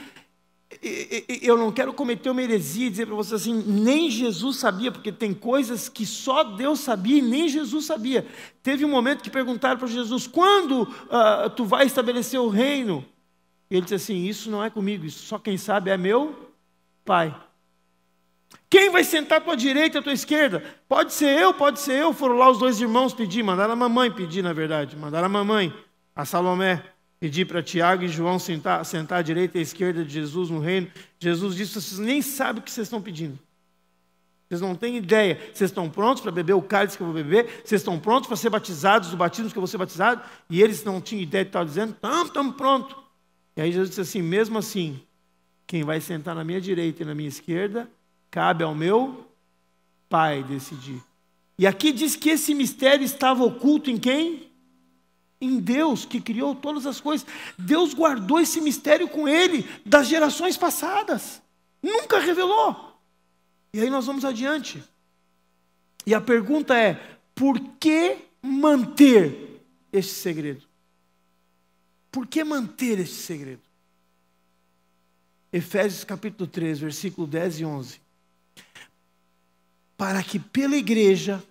eu não quero cometer uma heresia e dizer para vocês assim, nem Jesus sabia, porque tem coisas que só Deus sabia e nem Jesus sabia. Teve um momento que perguntaram para Jesus, quando tu vai estabelecer o reino? E ele disse assim, isso não é comigo, isso só quem sabe é meu Pai. Quem vai sentar à tua direita e à tua esquerda? Pode ser eu. Foram lá os dois irmãos pedir, mandaram a mamãe pedir, na verdade. Mandaram a mamãe, a Salomé, pedir para Tiago e João sentar à direita e à esquerda de Jesus no reino. Jesus disse, vocês nem sabem o que vocês estão pedindo. Vocês não têm ideia. Vocês estão prontos para beber o cálice que eu vou beber? Vocês estão prontos para ser batizados do batismo que eu vou ser batizado? E eles não tinham ideia do que estavam dizendo. Estamos prontos. E aí Jesus disse assim, mesmo assim, quem vai sentar na minha direita e na minha esquerda, cabe ao meu Pai decidir. E aqui diz que esse mistério estava oculto em quem? Em Deus, que criou todas as coisas. Deus guardou esse mistério com ele, das gerações passadas. Nunca revelou. E aí nós vamos adiante. E a pergunta é, por que manter este segredo? Por que manter este segredo? Efésios capítulo 3, versículo 10 e 11. Para que pela igreja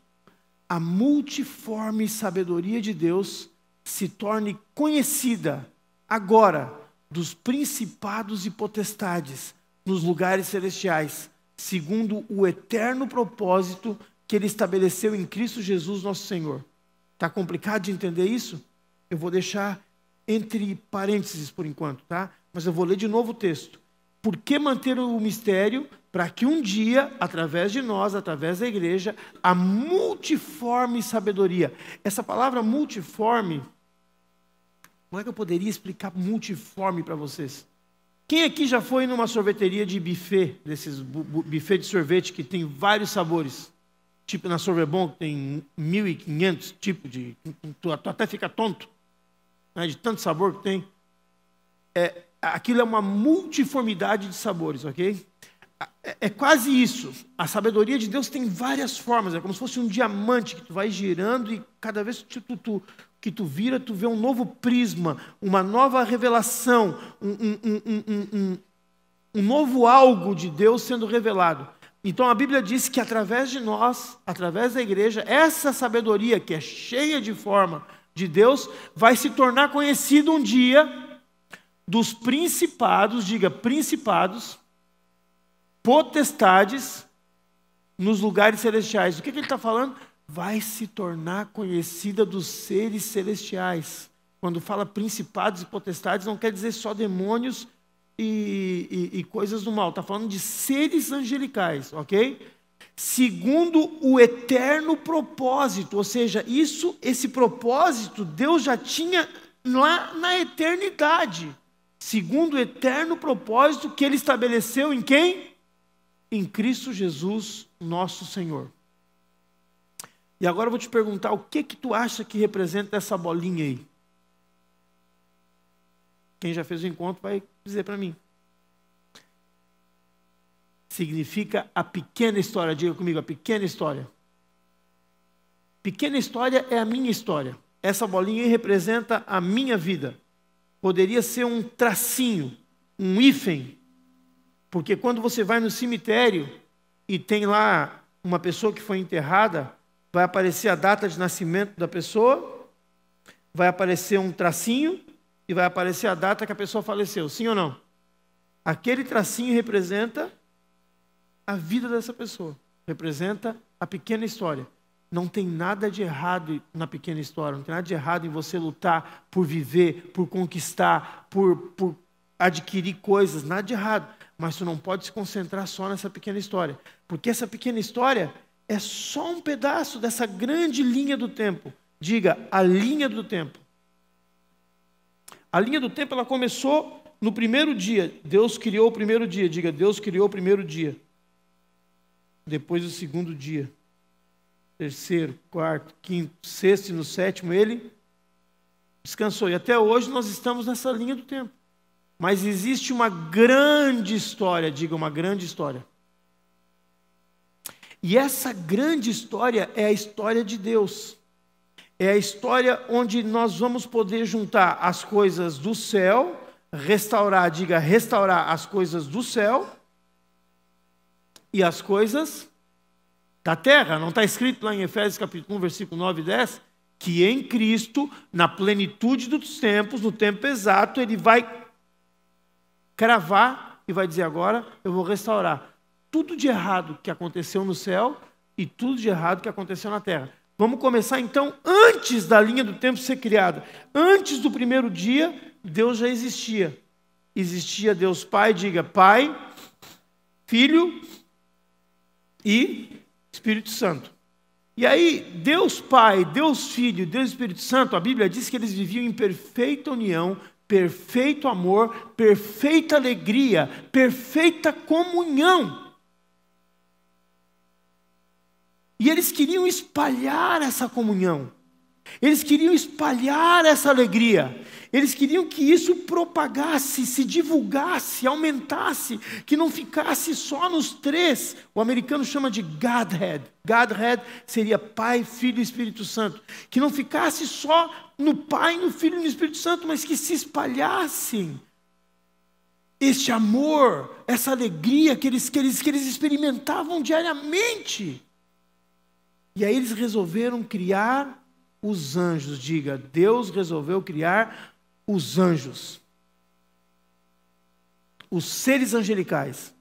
a multiforme sabedoria de Deus se torne conhecida agora dos principados e potestades nos lugares celestiais, segundo o eterno propósito que Ele estabeleceu em Cristo Jesus nosso Senhor. Está complicado de entender isso? Eu vou deixar entre parênteses por enquanto, tá? Mas eu vou ler de novo o texto. Por que manter o mistério? Para que um dia, através de nós, através da igreja, a multiforme sabedoria. Essa palavra multiforme, como é que eu poderia explicar multiforme para vocês? Quem aqui já foi numa sorveteria de buffet, desses buffet de sorvete que tem vários sabores? Tipo na Sorbebon, que tem 1.500 tipos de... Tu até fica tonto, né, de tanto sabor que tem. Aquilo é uma multiformidade de sabores, ok? É quase isso. A sabedoria de Deus tem várias formas. É como se fosse um diamante que tu vai girando e cada vez que tu vira, tu vê um novo prisma, uma nova revelação, um novo algo de Deus sendo revelado. Então a Bíblia diz que através de nós, através da igreja, essa sabedoria que é cheia de forma de Deus, vai se tornar conhecida um dia dos principados, diga principados, potestades nos lugares celestiais. O que ele está falando? Vai se tornar conhecida dos seres celestiais. Quando fala principados e potestades, não quer dizer só demônios e coisas do mal. Está falando de seres angelicais, ok? Segundo o eterno propósito, ou seja, esse propósito Deus já tinha lá na eternidade. Segundo o eterno propósito que Ele estabeleceu em quem? Em Cristo Jesus, nosso Senhor. E agora eu vou te perguntar, o que tu acha que representa essa bolinha aí? Quem já fez o encontro vai dizer para mim. Significa a pequena história, diga comigo, a pequena história. Pequena história é a minha história. Essa bolinha aí representa a minha vida. Poderia ser um tracinho, um hífen. Porque quando você vai no cemitério e tem lá uma pessoa que foi enterrada, vai aparecer a data de nascimento da pessoa, vai aparecer um tracinho e vai aparecer a data que a pessoa faleceu. Sim ou não? Aquele tracinho representa a vida dessa pessoa. Representa a pequena história. não tem nada de errado na pequena história, não tem nada de errado em você lutar por viver, por conquistar, por adquirir coisas, nada de errado. Mas você não pode se concentrar só nessa pequena história, porque essa pequena história é só um pedaço dessa grande linha do tempo. Diga, a linha do tempo. A linha do tempo, ela começou no primeiro dia. Deus criou o primeiro dia. Diga, Deus criou o primeiro dia. Depois o segundo dia. Terceiro, quarto, quinto, sexto e no sétimo ele descansou. E até hoje nós estamos nessa linha do tempo. Mas existe uma grande história, diga, uma grande história. E essa grande história é a história de Deus. É a história onde nós vamos poder juntar as coisas do céu, restaurar, diga, restaurar as coisas do céu e as coisas da terra. Não está escrito lá em Efésios capítulo 1, versículo 9 e 10, que em Cristo, na plenitude dos tempos, no tempo exato, ele vai cravar e vai dizer agora, eu vou restaurar tudo de errado que aconteceu no céu e tudo de errado que aconteceu na terra. Vamos começar então antes da linha do tempo ser criada. Antes do primeiro dia, Deus já existia. Existia Deus Pai, diga Pai, Filho e Espírito Santo. E aí, Deus Pai, Deus Filho, Deus Espírito Santo, a Bíblia diz que eles viviam em perfeita união, perfeito amor, perfeita alegria, perfeita comunhão. E eles queriam espalhar essa comunhão. Eles queriam espalhar essa alegria. Eles queriam que isso propagasse, se divulgasse, aumentasse, que não ficasse só nos três. O americano chama de Godhead. Godhead seria Pai, Filho e Espírito Santo. Que não ficasse só no Pai, no Filho e no Espírito Santo, mas que se espalhassem este amor, essa alegria que eles experimentavam diariamente. E aí eles resolveram criar os anjos. Diga, Deus resolveu criar os anjos. Os seres angelicais.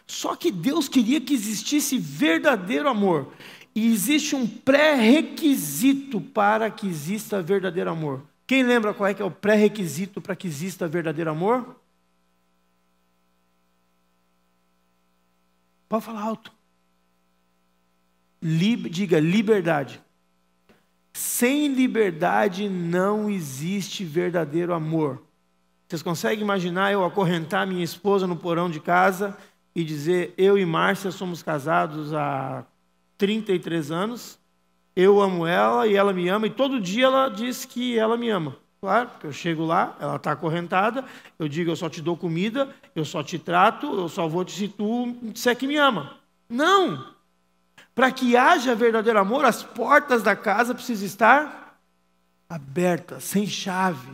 Só que Deus queria que existisse verdadeiro amor. E existe um pré-requisito para que exista verdadeiro amor. Quem lembra qual é que é o pré-requisito para que exista verdadeiro amor? Pode falar alto. Diga, liberdade. Sem liberdade não existe verdadeiro amor. Vocês conseguem imaginar eu acorrentar minha esposa no porão de casa e dizer, eu e Márcia somos casados há 33 anos, eu amo ela e ela me ama, e todo dia ela diz que ela me ama. Claro, porque eu chego lá, ela está acorrentada, eu digo, eu só te dou comida, eu só te trato, eu só vou se tu disser que me ama. Não! Para que haja verdadeiro amor, as portas da casa precisam estar abertas, sem chave.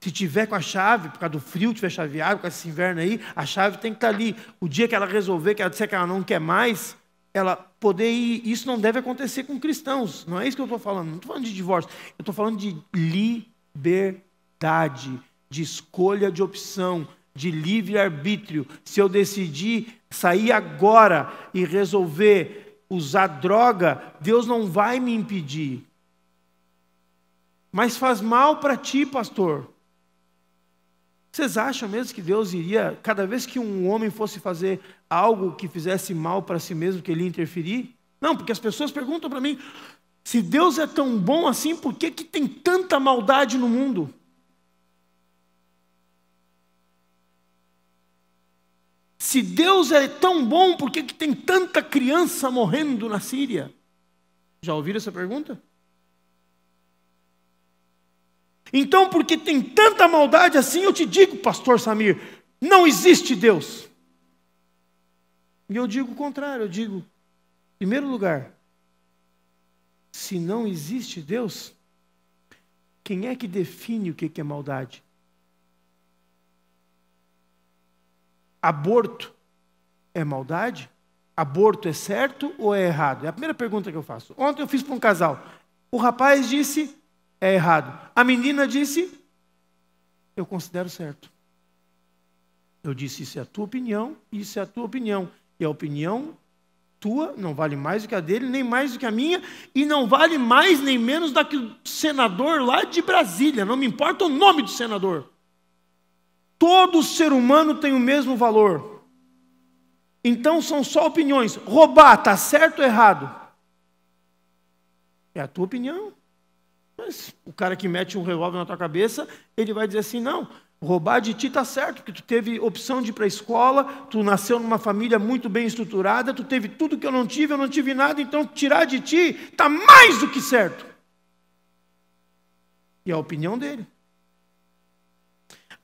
Se tiver com a chave, por causa do frio, tiver chaveado, com esse inverno aí, a chave tem que estar ali. O dia que ela resolver, que ela disser que ela não quer mais, ela poder ir. Isso não deve acontecer com cristãos. Não é isso que eu estou falando. Não estou falando de divórcio. Eu estou falando de liberdade, de escolha de opção, de livre-arbítrio. Se eu decidir sair agora e resolver usar droga, Deus não vai me impedir. Mas faz mal para ti, pastor. Vocês acham mesmo que Deus iria, cada vez que um homem fosse fazer algo que fizesse mal para si mesmo, que ele ia interferir? Não, porque as pessoas perguntam para mim, se Deus é tão bom assim, por que tem tanta maldade no mundo? Se Deus é tão bom, por que tem tanta criança morrendo na Síria? Já ouviram essa pergunta? Então, porque tem tanta maldade assim, eu te digo, pastor Samir, não existe Deus. E eu digo o contrário, eu digo, em primeiro lugar, se não existe Deus, quem é que define o que é maldade? Aborto é maldade? Aborto é certo ou é errado? É a primeira pergunta que eu faço. Ontem eu fiz para um casal. O rapaz disse, é errado. A menina disse, eu considero certo. Eu disse, isso é a tua opinião, isso é a tua opinião. E a opinião tua, não vale mais do que a dele, nem mais do que a minha, e não vale mais nem menos do que o senador lá de Brasília, não me importa o nome do senador. Todo ser humano tem o mesmo valor. Então são só opiniões. Roubar, está certo ou errado? É a tua opinião. Mas o cara que mete um revólver na tua cabeça, ele vai dizer assim, não, roubar de ti está certo, porque tu teve opção de ir para a escola, tu nasceu numa família muito bem estruturada, tu teve tudo que eu não tive nada, então tirar de ti está mais do que certo. E é a opinião dele.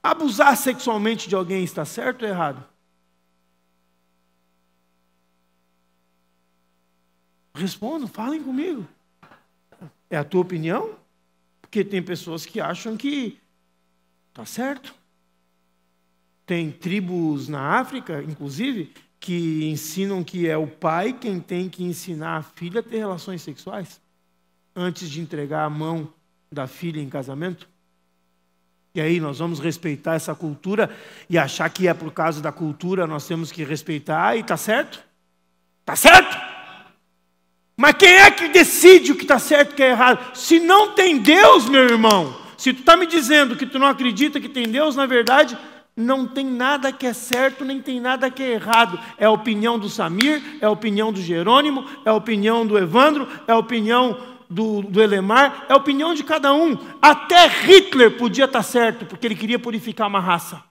Abusar sexualmente de alguém está certo ou errado? Respondam, falem comigo. É a tua opinião? Porque tem pessoas que acham que está certo. Tem tribos na África, inclusive, que ensinam que é o pai quem tem que ensinar a filha a ter relações sexuais antes de entregar a mão da filha em casamento. E aí nós vamos respeitar essa cultura e achar que é por causa da cultura nós temos que respeitar e está certo? Está certo? Mas quem é que decide o que está certo e o que é errado? Se não tem Deus, meu irmão, se tu está me dizendo que tu não acredita que tem Deus, na verdade, não tem nada que é certo, nem tem nada que é errado. É a opinião do Samir, é a opinião do Jerônimo, é a opinião do Evandro, é a opinião do Elemar, é a opinião de cada um. Até Hitler podia estar certo, porque ele queria purificar uma raça.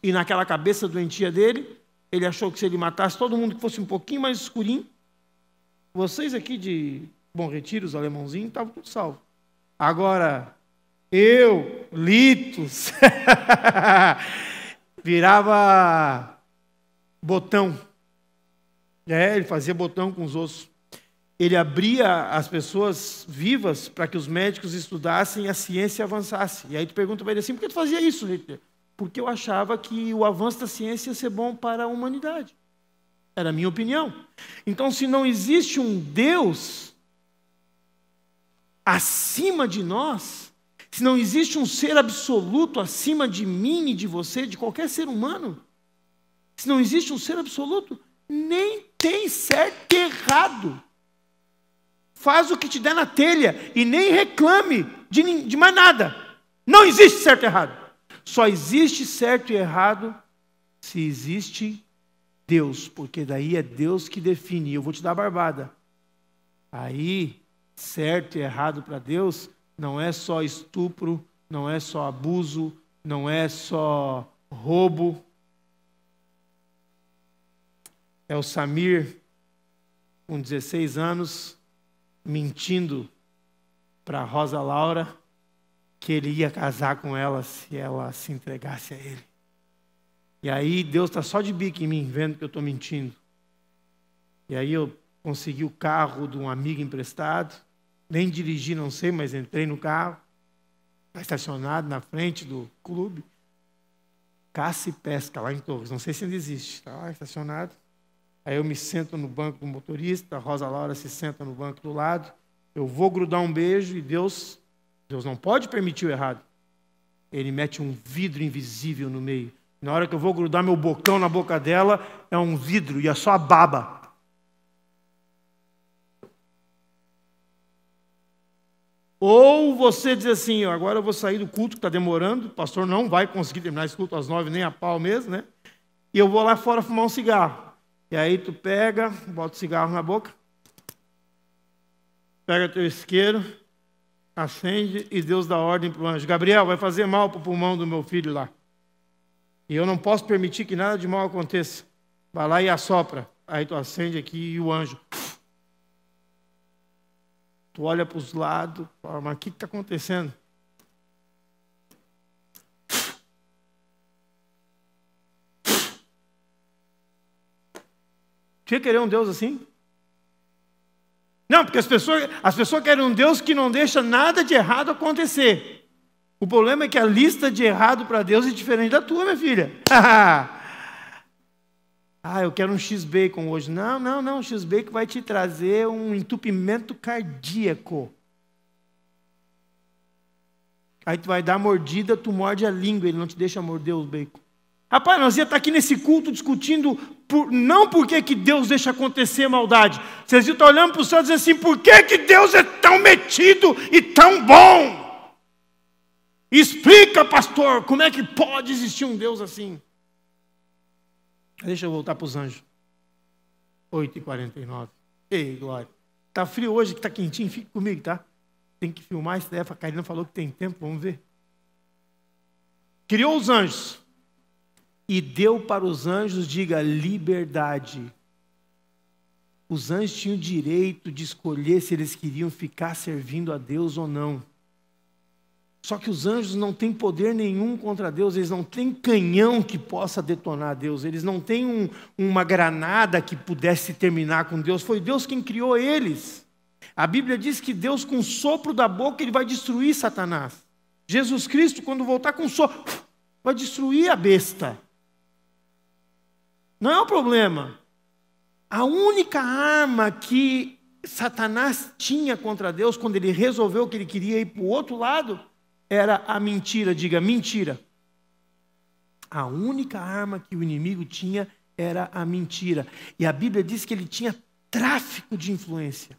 E naquela cabeça doentia dele, ele achou que se ele matasse todo mundo que fosse um pouquinho mais escurinho, vocês aqui de Bom Retiro, os alemãozinhos, estavam tudo salvo. Agora, eu, Litos, virava botão. Ele fazia botão com os ossos. Ele abria as pessoas vivas para que os médicos estudassem e a ciência avançasse. E aí tu pergunta para ele assim, por que tu fazia isso, Hitler? Porque eu achava que o avanço da ciência ia ser bom para a humanidade. Era a minha opinião. Então, se não existe um Deus acima de nós, se não existe um ser absoluto acima de mim e de você, de qualquer ser humano, se não existe um ser absoluto, nem tem certo e errado. Faz o que te der na telha e nem reclame de mais nada. Não existe certo e errado. Só existe certo e errado se existe Deus, porque daí é Deus que define. Eu vou te dar a barbada. Aí, certo e errado para Deus não é só estupro, não é só abuso, não é só roubo. É o Samir, com 16 anos, mentindo para Rosa Laura que ele ia casar com ela se ela se entregasse a ele. E aí Deus está só de bico em mim, vendo que eu estou mentindo. E aí eu consegui o carro de um amigo emprestado, nem dirigi, não sei, mas entrei no carro, está estacionado na frente do clube, Caça e Pesca, lá em Torres, não sei se ainda existe, está lá estacionado. Aí eu me sento no banco do motorista, a Rosa Laura se senta no banco do lado, eu vou grudar um beijo e Deus não pode permitir o errado. Ele mete um vidro invisível no meio. Na hora que eu vou grudar meu bocão na boca dela, é um vidro e é só a baba. Ou você diz assim, agora eu vou sair do culto que está demorando, o pastor não vai conseguir terminar esse culto às 9, nem a pau mesmo, né? E eu vou lá fora fumar um cigarro. E aí tu pega, bota o cigarro na boca, pega teu isqueiro, acende e Deus dá ordem para o anjo. Gabriel, vai fazer mal para o pulmão do meu filho lá. E eu não posso permitir que nada de mal aconteça. Vai lá e assopra. Aí tu acende aqui e o anjo. Tu olha para os lados, fala, mas o que está acontecendo? Tu ia querer um Deus assim? Não, porque as pessoas querem um Deus que não deixa nada de errado acontecer. O problema é que a lista de errado para Deus é diferente da tua, minha filha. Eu quero um X-Bacon hoje. Não, o X-Bacon vai te trazer um entupimento cardíaco. Aí tu vai dar mordida, tu morde a língua, ele não te deixa morder o bacon. Rapaz, nós ia estar aqui nesse culto discutindo, não por que Deus deixa acontecer maldade. Vocês iam estar olhando para o céu e dizendo assim, por que Deus é tão metido e tão bom? Explica, pastor, como é que pode existir um Deus assim? Deixa eu voltar para os anjos. 8h49. Ei, glória. Está frio hoje, que está quentinho, fique comigo, tá? Tem que filmar isso daí, a Karina falou que tem tempo, vamos ver. Criou os anjos. E deu para os anjos, diga, liberdade. Os anjos tinham o direito de escolher se eles queriam ficar servindo a Deus ou não. Só que os anjos não têm poder nenhum contra Deus, eles não têm canhão que possa detonar Deus, eles não têm uma granada que pudesse terminar com Deus, foi Deus quem criou eles. A Bíblia diz que Deus, com o sopro da boca, Ele vai destruir Satanás. Jesus Cristo, quando voltar com o sopro, vai destruir a besta. Não é o problema. A única arma que Satanás tinha contra Deus, quando ele resolveu que ele queria ir para o outro lado, era a mentira. Diga, mentira. A única arma que o inimigo tinha era a mentira. E a Bíblia diz que ele tinha tráfico de influência.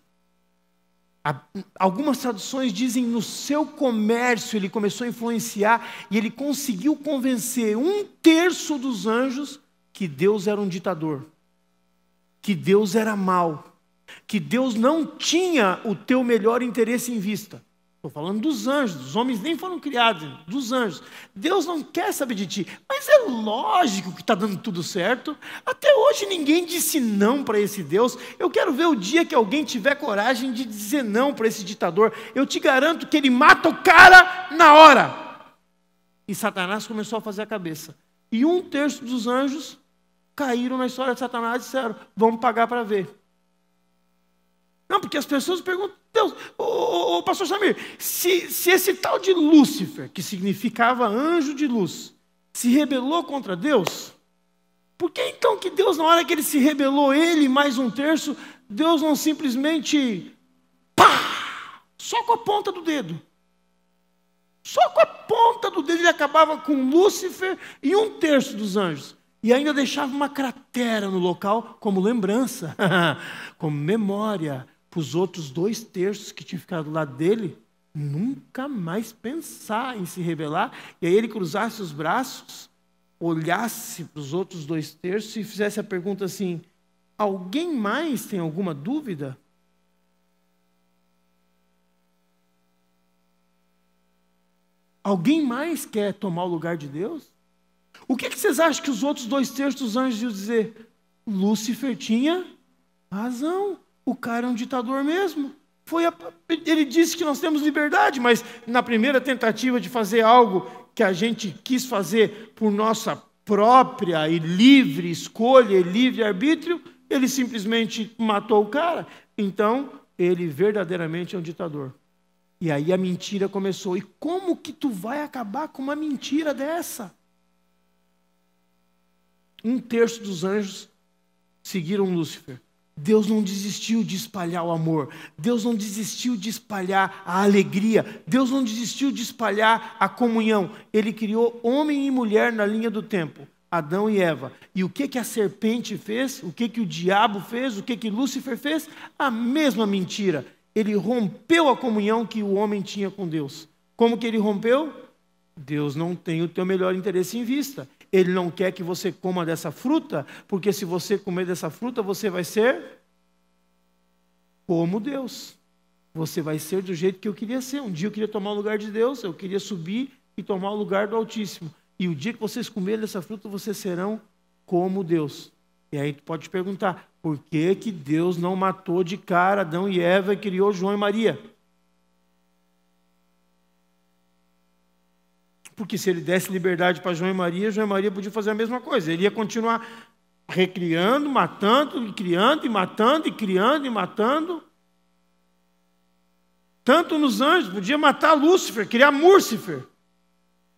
Algumas traduções dizem no seu comércio ele começou a influenciar e ele conseguiu convencer 1/3 dos anjos que Deus era um ditador, que Deus era mau, que Deus não tinha o teu melhor interesse em vista. Estou falando dos anjos, os homens nem foram criados, dos anjos. Deus não quer saber de ti, mas é lógico que está dando tudo certo. Até hoje ninguém disse não para esse Deus. Eu quero ver o dia que alguém tiver coragem de dizer não para esse ditador. Eu te garanto que ele mata o cara na hora. E Satanás começou a fazer a cabeça. E 1/3 dos anjos caíram na história de Satanás e disseram, vamos pagar para ver. Não, porque as pessoas perguntam, Deus, pastor Samir, se esse tal de Lúcifer, que significava anjo de luz, se rebelou contra Deus, por que então que Deus, na hora que ele se rebelou, ele mais 1/3, Deus não simplesmente, pá, só com a ponta do dedo. Só com a ponta do dedo ele acabava com Lúcifer e 1/3 dos anjos. E ainda deixava uma cratera no local como lembrança, como memória, para os outros 2/3 que tinham ficado do lado dele, nunca mais pensar em se rebelar. E aí ele cruzasse os braços, olhasse para os outros 2/3 e fizesse a pergunta assim, alguém mais tem alguma dúvida? Alguém mais quer tomar o lugar de Deus? O que vocês acham que os outros 2/3 dos anjos iam dizer? Lúcifer tinha razão. O cara é um ditador mesmo. Ele disse que nós temos liberdade, mas na primeira tentativa de fazer algo que a gente quis fazer por nossa própria e livre escolha e livre arbítrio, ele simplesmente matou o cara. Então, ele verdadeiramente é um ditador. E aí a mentira começou. E como que tu vai acabar com uma mentira dessa? 1/3 dos anjos seguiram Lúcifer. Deus não desistiu de espalhar o amor. Deus não desistiu de espalhar a alegria. Deus não desistiu de espalhar a comunhão. Ele criou homem e mulher na linha do tempo. Adão e Eva. E o que a serpente fez? O que o diabo fez? O que Lúcifer fez? A mesma mentira. Ele rompeu a comunhão que o homem tinha com Deus. Como que ele rompeu? Deus não tem o teu melhor interesse em vista. Ele não quer que você coma dessa fruta, porque se você comer dessa fruta, você vai ser como Deus. Você vai ser do jeito que eu queria ser. Um dia eu queria tomar o lugar de Deus, eu queria subir e tomar o lugar do Altíssimo. E o dia que vocês comerem dessa fruta, vocês serão como Deus. E aí tu pode te perguntar, por que que Deus não matou de cara Adão e Eva e criou João e Maria? Porque se ele desse liberdade para João e Maria podia fazer a mesma coisa. Ele ia continuar recriando, matando, e criando, e matando, e criando, e matando. Tanto nos anjos, podia matar Lúcifer, criar Múrcifer.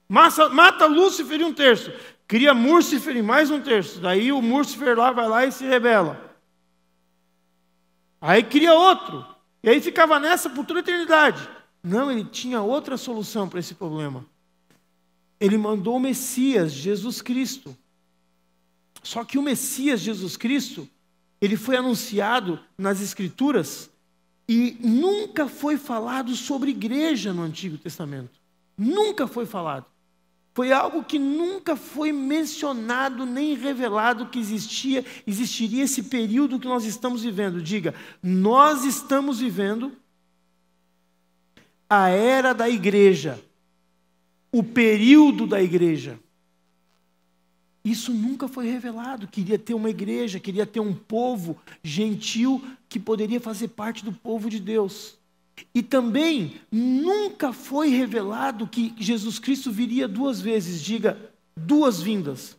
Mata Lúcifer e 1/3. Cria Múrcifer e mais 1/3. Daí o Múrcifer lá vai lá e se rebela. Aí cria outro. E aí ficava nessa por toda a eternidade. Não, ele tinha outra solução para esse problema. Ele mandou o Messias, Jesus Cristo. Só que o Messias, Jesus Cristo, ele foi anunciado nas Escrituras e nunca foi falado sobre igreja no Antigo Testamento. Nunca foi falado. Foi algo que nunca foi mencionado nem revelado que existiria esse período que nós estamos vivendo. Diga, nós estamos vivendo a era da igreja, o período da igreja. Isso nunca foi revelado. Queria ter uma igreja, queria ter um povo gentil que poderia fazer parte do povo de Deus. E também nunca foi revelado que Jesus Cristo viria 2 vezes. Diga, 2 vindas.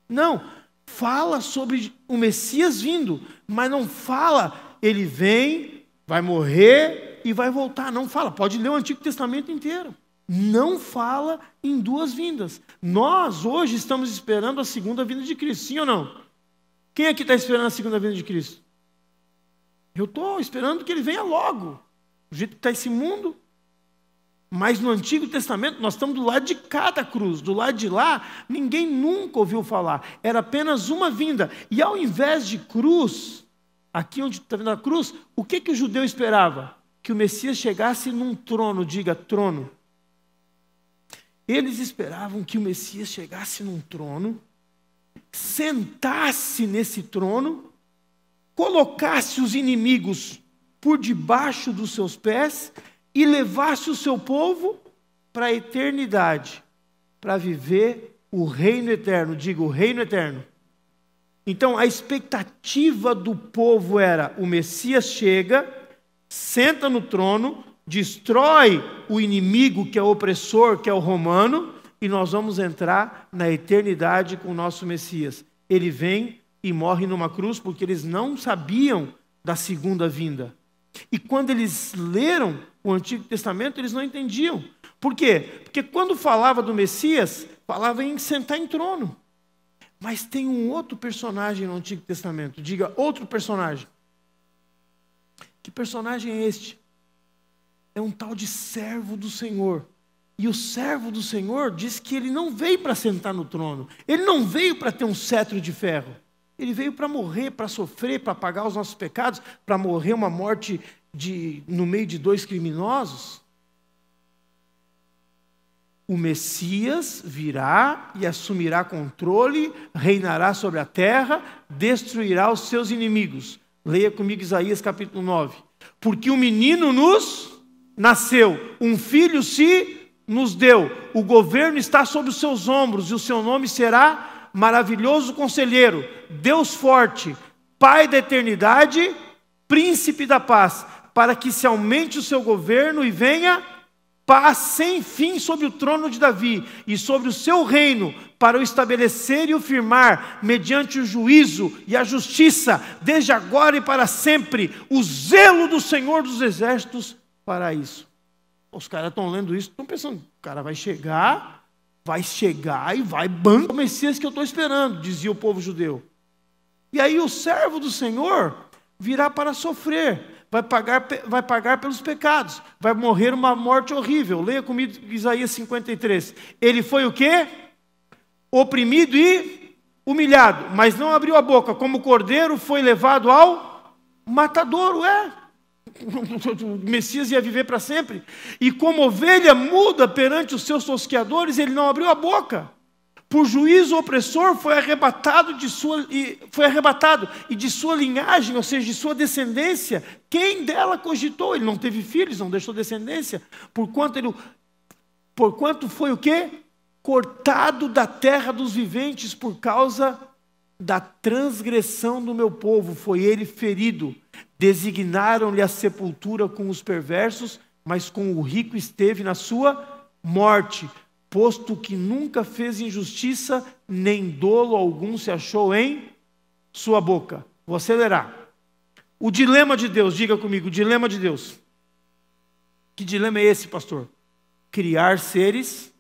Não, fala sobre o Messias vindo, mas não fala, ele vem, vai morrer e vai voltar. Não fala, pode ler o Antigo Testamento inteiro. Não fala em 2 vindas. Nós hoje estamos esperando a segunda vinda de Cristo, sim ou não? Quem aqui está esperando a segunda vinda de Cristo? Eu estou esperando que ele venha logo. Do jeito que está esse mundo. Mas no Antigo Testamento nós estamos do lado de cada cruz. Do lado de lá, ninguém nunca ouviu falar. Era apenas uma vinda. E ao invés de cruz, aqui onde está vendo a cruz, o que o judeu esperava? Que o Messias chegasse num trono. Diga, trono. Eles esperavam que o Messias chegasse num trono, sentasse nesse trono, colocasse os inimigos por debaixo dos seus pés e levasse o seu povo para a eternidade, para viver o reino eterno. Diga, o reino eterno. Então, a expectativa do povo era, o Messias chega, senta no trono, destrói o inimigo que é o opressor, que é o romano, e nós vamos entrar na eternidade com o nosso Messias. Ele vem e morre numa cruz porque eles não sabiam da segunda vinda. E quando eles leram o Antigo Testamento, eles não entendiam. Por quê? Porque quando falava do Messias, falava em sentar em trono. Mas tem um outro personagem no Antigo Testamento. Diga, outro personagem. Que personagem é este? É um tal de servo do Senhor. E o servo do Senhor diz que ele não veio para sentar no trono. Ele não veio para ter um cetro de ferro. Ele veio para morrer, para sofrer, para pagar os nossos pecados, para morrer uma morte no meio de 2 criminosos. O Messias virá e assumirá controle, reinará sobre a terra, destruirá os seus inimigos. Leia comigo Isaías capítulo 9. Porque um menino nos nasceu, um filho se nos deu, o governo está sobre os seus ombros e o seu nome será Maravilhoso Conselheiro, Deus Forte, Pai da Eternidade, Príncipe da Paz, para que se aumente o seu governo e venha paz sem fim sobre o trono de Davi e sobre o seu reino, para o estabelecer e o firmar, mediante o juízo e a justiça, desde agora e para sempre, o zelo do Senhor dos Exércitos para isso. Os caras estão lendo isso, estão pensando, o cara vai chegar e vai bancar o Messias que eu estou esperando, dizia o povo judeu. E aí o servo do Senhor virá para sofrer, vai pagar pelos pecados, vai morrer uma morte horrível. Leia comigo Isaías 53. Ele foi o quê? Oprimido e humilhado, mas não abriu a boca, como cordeiro foi levado ao matadouro. O Messias ia viver para sempre. E como ovelha muda perante os seus tosqueadores, ele não abriu a boca. Por juízo opressor foi arrebatado e de sua linhagem, ou seja, de sua descendência, quem dela cogitou? Ele não teve filhos, não deixou descendência. Porquanto foi o quê? Cortado da terra dos viventes por causa da transgressão do meu povo, foi ele ferido. Designaram-lhe a sepultura com os perversos, mas com o rico esteve na sua morte, posto que nunca fez injustiça, nem dolo algum se achou em sua boca. Vou acelerar. O dilema de Deus, diga comigo, o dilema de Deus. Que dilema é esse, pastor? Criar seres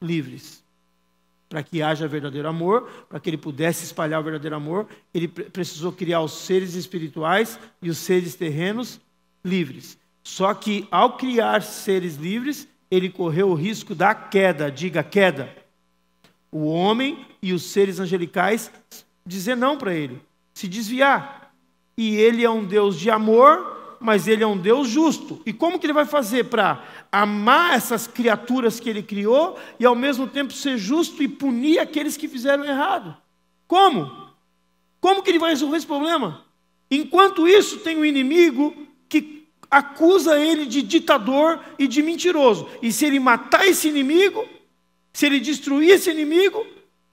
livres. Para que haja verdadeiro amor, para que ele pudesse espalhar o verdadeiro amor, ele precisou criar os seres espirituais e os seres terrenos livres. Só que ao criar seres livres, ele correu o risco da queda, diga queda. O homem e os seres angelicais dizer não para ele, se desviar. E ele é um Deus de amor, mas ele é um Deus justo. E como que ele vai fazer para amar essas criaturas que ele criou e ao mesmo tempo ser justo e punir aqueles que fizeram errado? Como? Como que ele vai resolver esse problema? Enquanto isso, tem um inimigo que acusa ele de ditador e de mentiroso. E se ele matar esse inimigo, se ele destruir esse inimigo,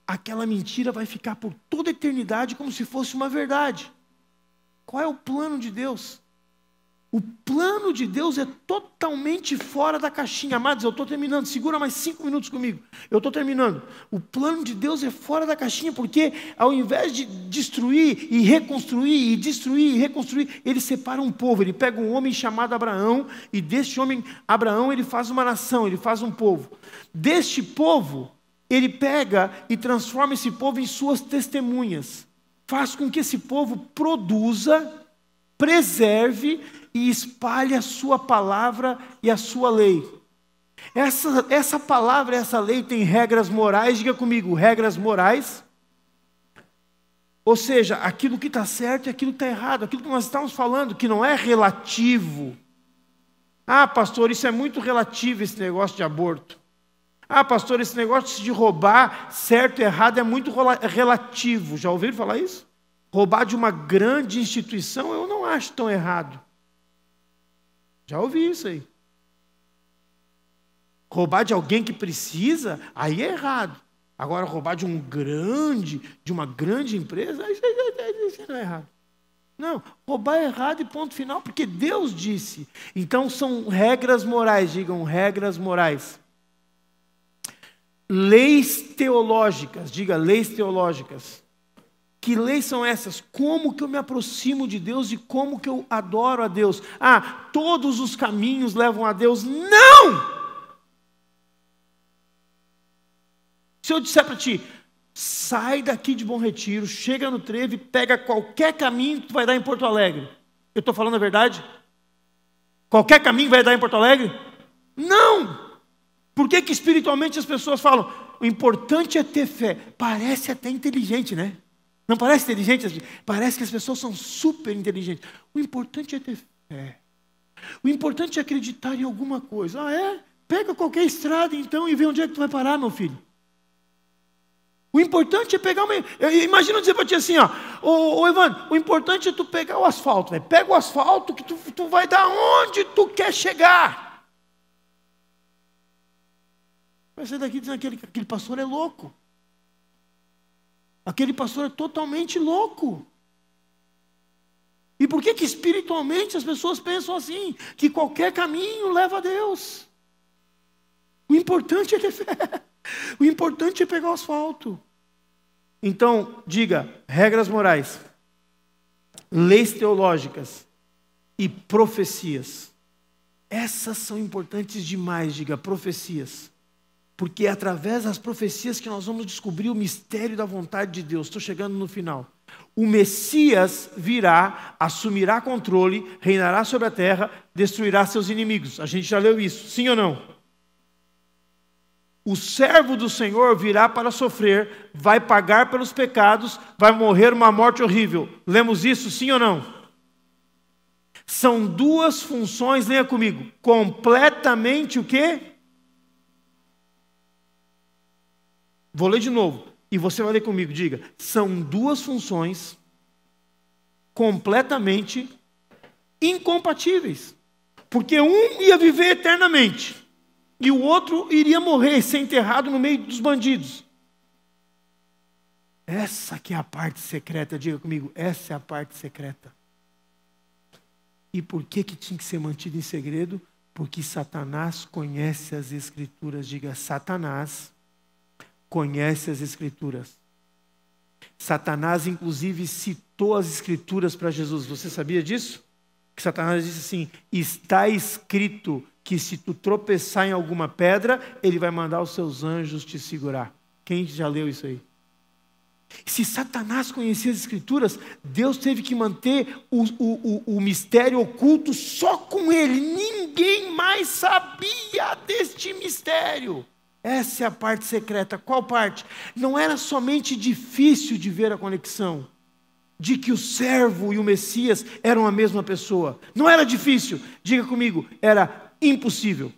aquela mentira vai ficar por toda a eternidade como se fosse uma verdade. Qual é o plano de Deus? O plano de Deus é totalmente fora da caixinha. Amados, eu estou terminando. Segura mais 5 minutos comigo. Eu estou terminando. O plano de Deus é fora da caixinha, porque ao invés de destruir e reconstruir, e destruir e reconstruir, ele separa um povo. Ele pega um homem chamado Abraão, e deste homem, Abraão, ele faz uma nação, ele faz um povo. Deste povo, ele pega e transforma esse povo em suas testemunhas. Faz com que esse povo produza, preserve e espalhe a sua palavra e a sua lei. Essa palavra, essa lei tem regras morais, diga comigo, regras morais. Ou seja, aquilo que está certo e aquilo que está errado, aquilo que nós estamos falando, que não é relativo. Ah, pastor, isso é muito relativo, esse negócio de aborto. Ah, pastor, esse negócio de roubar certo e errado é muito relativo. Já ouviram falar isso? Roubar de uma grande instituição eu não acho tão errado. Já ouvi isso aí. Roubar de alguém que precisa, aí é errado. Agora, roubar de uma grande empresa, isso não é errado. Não, roubar é errado e ponto final, porque Deus disse. Então, são regras morais, digam regras morais. Leis teológicas, diga leis teológicas. Que leis são essas? Como que eu me aproximo de Deus e como que eu adoro a Deus? Ah, todos os caminhos levam a Deus? Não! Se eu disser para ti, sai daqui de Bom Retiro, chega no Trevo e pega qualquer caminho que tu vai dar em Porto Alegre. Eu estou falando a verdade? Qualquer caminho vai dar em Porto Alegre? Não! Por que que espiritualmente as pessoas falam, o importante é ter fé? Parece até inteligente, né? Não parece inteligente? Parece que as pessoas são super inteligentes. O importante é ter fé. O importante é acreditar em alguma coisa. Ah, é? Pega qualquer estrada então e vê onde é que tu vai parar, meu filho. O importante é pegar uma... Imagina dizer para ti assim, ó, ô Evandro, o importante é tu pegar o asfalto, véio. Pega o asfalto que tu vai dar onde tu quer chegar. Vai sair daqui dizendo que aquele pastor é louco. Aquele pastor é totalmente louco. E por que que espiritualmente as pessoas pensam assim? Que qualquer caminho leva a Deus. O importante é ter fé. O importante é pegar o asfalto. Então, diga, regras morais, leis teológicas e profecias. Essas são importantes demais, diga, profecias. Porque é através das profecias que nós vamos descobrir o mistério da vontade de Deus. Estou chegando no final. O Messias virá, assumirá controle, reinará sobre a terra, destruirá seus inimigos. A gente já leu isso, sim ou não? O servo do Senhor virá para sofrer, vai pagar pelos pecados, vai morrer uma morte horrível. Lemos isso, sim ou não? São duas funções, leia comigo, completamente o quê? Vou ler de novo, e você vai ler comigo, diga. São duas funções completamente incompatíveis. Porque um ia viver eternamente, e o outro iria morrer, ser enterrado no meio dos bandidos. Essa que é a parte secreta, diga comigo, essa é a parte secreta. E por que tinha que ser mantido em segredo? Porque Satanás conhece as Escrituras, diga, Satanás conhece as Escrituras. Satanás, inclusive, citou as Escrituras para Jesus. Você sabia disso? Que Satanás disse assim, está escrito que se tu tropeçar em alguma pedra, ele vai mandar os seus anjos te segurar. Quem já leu isso aí? Se Satanás conhecia as Escrituras, Deus teve que manter o mistério oculto só com ele. Ninguém mais sabia deste mistério. Essa é a parte secreta. Qual parte? Não era somente difícil de ver a conexão de que o servo e o Messias eram a mesma pessoa. Não era difícil, diga comigo, era impossível.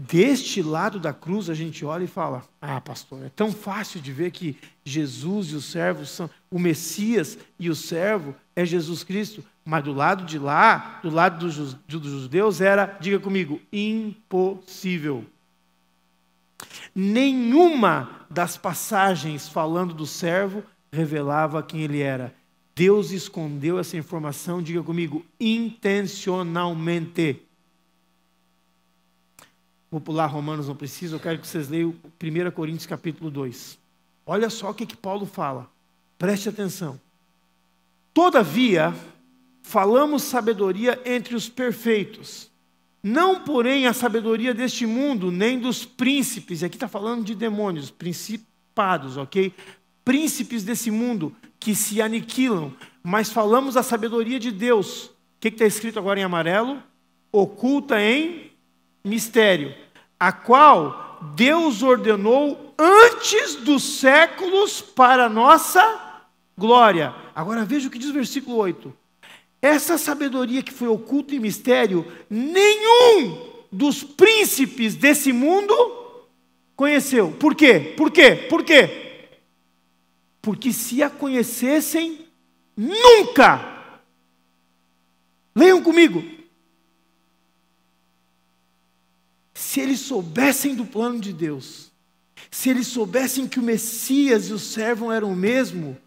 Deste lado da cruz a gente olha e fala: ah, pastor, é tão fácil de ver que Jesus e o servo são, o Messias e o servo é Jesus Cristo. Mas do lado de lá, do lado dos judeus era, diga comigo, impossível. Nenhuma das passagens falando do servo revelava quem ele era. Deus escondeu essa informação, diga comigo, intencionalmente. Vou pular Romanos, não preciso, eu quero que vocês leiam 1 Coríntios capítulo 2. Olha só o que Paulo fala, preste atenção. Todavia, falamos sabedoria entre os perfeitos, não porém a sabedoria deste mundo, nem dos príncipes, e aqui está falando de demônios, principados, ok? Príncipes desse mundo que se aniquilam, mas falamos a sabedoria de Deus. O que está escrito agora em amarelo? Oculta em mistério, a qual Deus ordenou antes dos séculos para nossa glória. Agora veja o que diz o versículo 8. Essa sabedoria que foi oculta em mistério, nenhum dos príncipes desse mundo conheceu. Por quê? Por quê? Por quê? Porque se a conhecessem, nunca. Leiam comigo. Se eles soubessem do plano de Deus, se eles soubessem que o Messias e o servo eram o mesmo,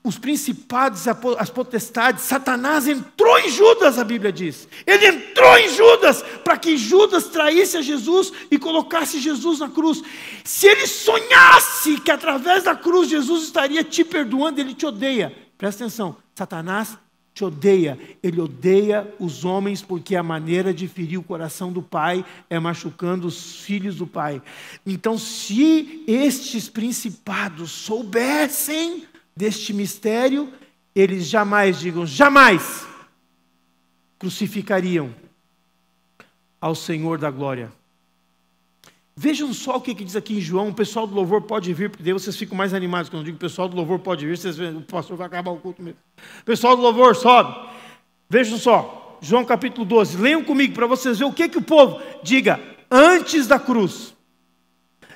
os principados, as potestades, Satanás entrou em Judas, a Bíblia diz. Ele entrou em Judas para que Judas traísse a Jesus e colocasse Jesus na cruz. Se ele sonhasse que através da cruz Jesus estaria te perdoando, ele te odeia. Presta atenção, Satanás te odeia, ele odeia os homens porque a maneira de ferir o coração do pai é machucando os filhos do pai. Então, se estes principados soubessem deste mistério, eles jamais, digam, jamais crucificariam ao Senhor da glória. Vejam só o que diz aqui em João. O pessoal do louvor pode vir, porque daí vocês ficam mais animados. Quando eu digo o pessoal do louvor pode vir, vocês veem, o pastor vai acabar o culto mesmo. O pessoal do louvor sobe. Vejam só, João capítulo 12. Leiam comigo para vocês verem o que o povo diga antes da cruz.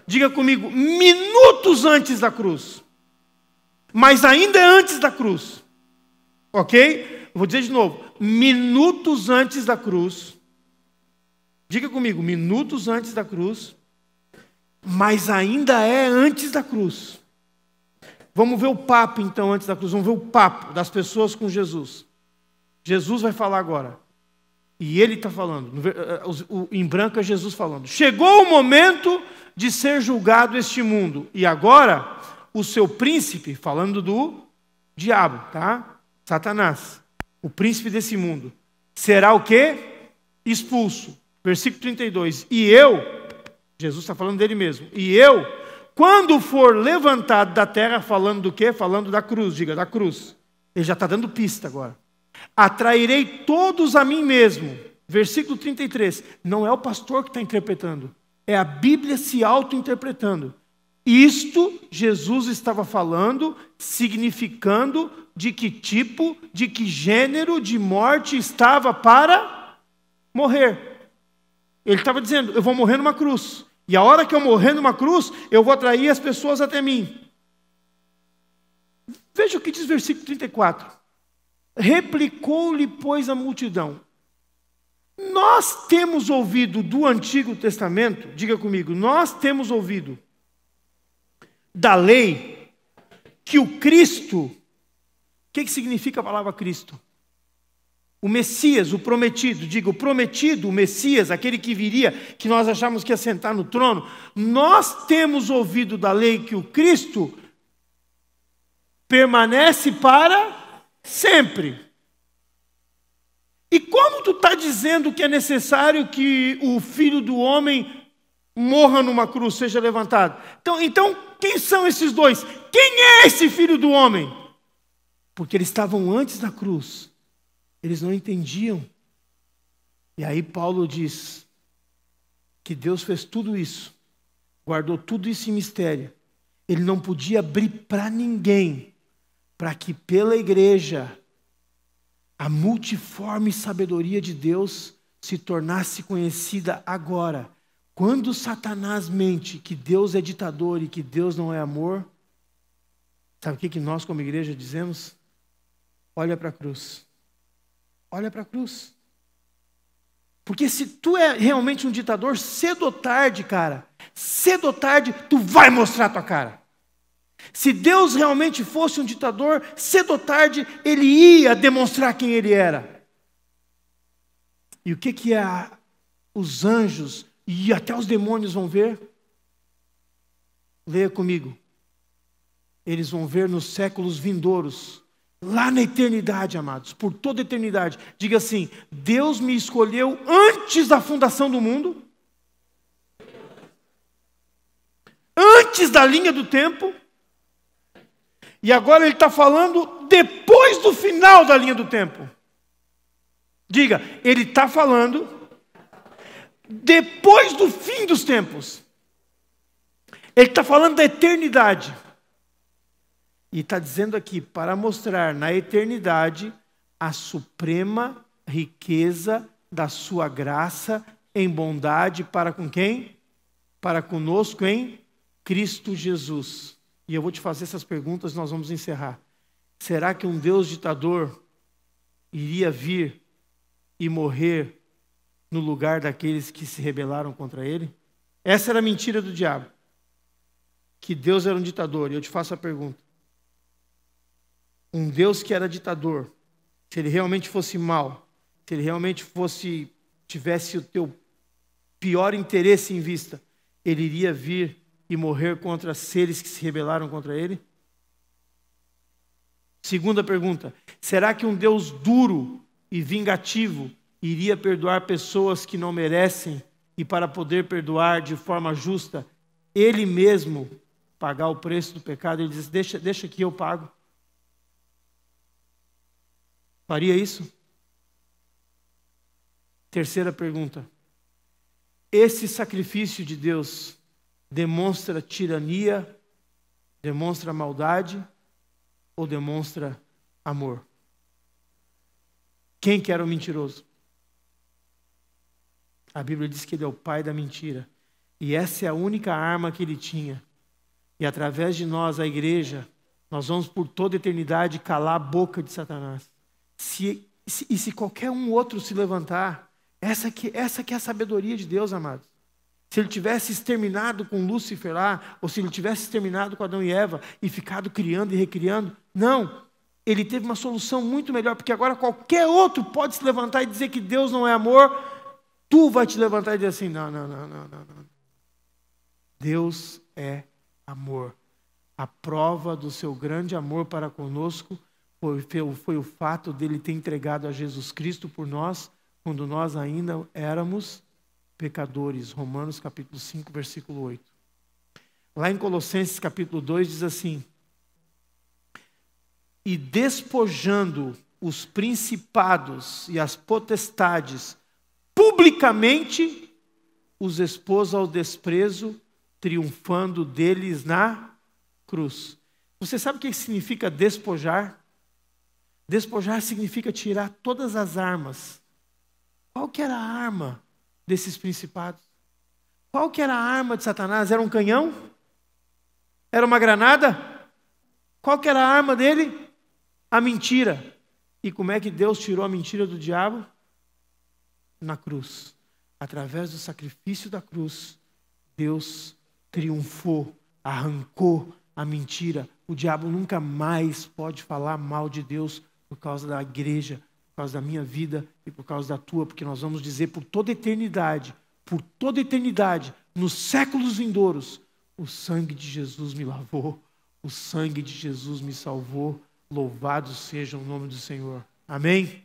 Diga comigo, minutos antes da cruz. Mas ainda é antes da cruz. Ok? Eu vou dizer de novo, minutos antes da cruz. Diga comigo, minutos antes da cruz. Mas ainda é antes da cruz. Vamos ver o papo então antes da cruz. Vamos ver o papo das pessoas com Jesus. Jesus vai falar agora. E ele está falando. Em branco é Jesus falando. Chegou o momento de ser julgado este mundo. E agora, o seu príncipe, falando do diabo, tá? Satanás. O príncipe desse mundo. Será o quê? Expulso. Versículo 32. E eu... Jesus está falando dele mesmo. E eu, quando for levantado da terra, falando do quê? Falando da cruz, diga, da cruz. Ele já está dando pista agora. Atrairei todos a mim mesmo. Versículo 33. Não é o pastor que está interpretando. É a Bíblia se auto-interpretando. Isto Jesus estava falando, significando de que tipo, de que gênero de morte estava para morrer. Ele estava dizendo, eu vou morrer numa cruz. E a hora que eu morrer numa cruz, eu vou atrair as pessoas até mim. Veja o que diz o versículo 34. Replicou-lhe, pois, a multidão. Nós temos ouvido do Antigo Testamento, diga comigo, nós temos ouvido da lei que o Cristo, o que significa a palavra Cristo? O Messias, o prometido, diga, o prometido, o Messias, aquele que viria, que nós achamos que ia sentar no trono. Nós temos ouvido da lei que o Cristo permanece para sempre. E como tu está dizendo que é necessário que o Filho do Homem morra numa cruz, seja levantado. Então, quem são esses dois? Quem é esse filho do homem? Porque eles estavam antes da cruz. Eles não entendiam. E aí Paulo diz que Deus fez tudo isso, guardou tudo isso em mistério. Ele não podia abrir para ninguém, para que pela igreja a multiforme sabedoria de Deus se tornasse conhecida agora. Quando Satanás mente que Deus é ditador e que Deus não é amor, sabe o que nós como igreja dizemos? Olha para a cruz. Olha para a cruz. Porque se tu é realmente um ditador, cedo ou tarde, cara, cedo ou tarde, tu vai mostrar a tua cara. Se Deus realmente fosse um ditador, cedo ou tarde, ele ia demonstrar quem ele era. E o que os anjos e até os demônios vão ver? Leia comigo. Eles vão ver nos séculos vindouros, lá na eternidade, amados, por toda a eternidade. Diga assim: Deus me escolheu antes da fundação do mundo, antes da linha do tempo, e agora Ele está falando depois do final da linha do tempo. Diga, Ele está falando depois do fim dos tempos. Ele está falando da eternidade. E está dizendo aqui, para mostrar na eternidade a suprema riqueza da sua graça em bondade para com quem? Para conosco em Cristo Jesus. E eu vou te fazer essas perguntas, nós vamos encerrar. Será que um Deus ditador iria vir e morrer no lugar daqueles que se rebelaram contra ele? Essa era a mentira do diabo. Que Deus era um ditador. E eu te faço a pergunta. Um Deus que era ditador, se ele realmente fosse mau, se ele realmente tivesse o teu pior interesse em vista, ele iria vir e morrer contra seres que se rebelaram contra ele? Segunda pergunta, será que um Deus duro e vingativo iria perdoar pessoas que não merecem e para poder perdoar de forma justa, ele mesmo pagar o preço do pecado? Ele diz, deixa que eu pago. Faria isso? Terceira pergunta. Esse sacrifício de Deus demonstra tirania, demonstra maldade ou demonstra amor? Quem que era o mentiroso? A Bíblia diz que ele é o pai da mentira. E essa é a única arma que ele tinha. E através de nós, a igreja, nós vamos por toda a eternidade calar a boca de Satanás. Se qualquer um outro se levantar, essa que é a sabedoria de Deus, amados. Se ele tivesse exterminado com Lúcifer lá, ou se ele tivesse exterminado com Adão e Eva e ficado criando e recriando, não. Ele teve uma solução muito melhor, porque agora qualquer outro pode se levantar e dizer que Deus não é amor, tu vai te levantar e dizer assim, não. Deus é amor. A prova do seu grande amor para conosco foi o fato dele ter entregado a Jesus Cristo por nós, quando nós ainda éramos pecadores. Romanos capítulo 5, versículo 8. Lá em Colossenses capítulo 2 diz assim: e despojando os principados e as potestades, publicamente os expôs ao desprezo, triunfando deles na cruz. Você sabe o que significa despojar? Despojar significa tirar todas as armas. Qual que era a arma desses principados? Qual que era a arma de Satanás? Era um canhão? Era uma granada? Qual que era a arma dele? A mentira. E como é que Deus tirou a mentira do diabo? Na cruz. Através do sacrifício da cruz, Deus triunfou, arrancou a mentira. O diabo nunca mais pode falar mal de Deus por causa da igreja, por causa da minha vida e por causa da tua, porque nós vamos dizer por toda eternidade, nos séculos vindouros, o sangue de Jesus me lavou, o sangue de Jesus me salvou, louvado seja o nome do Senhor. Amém?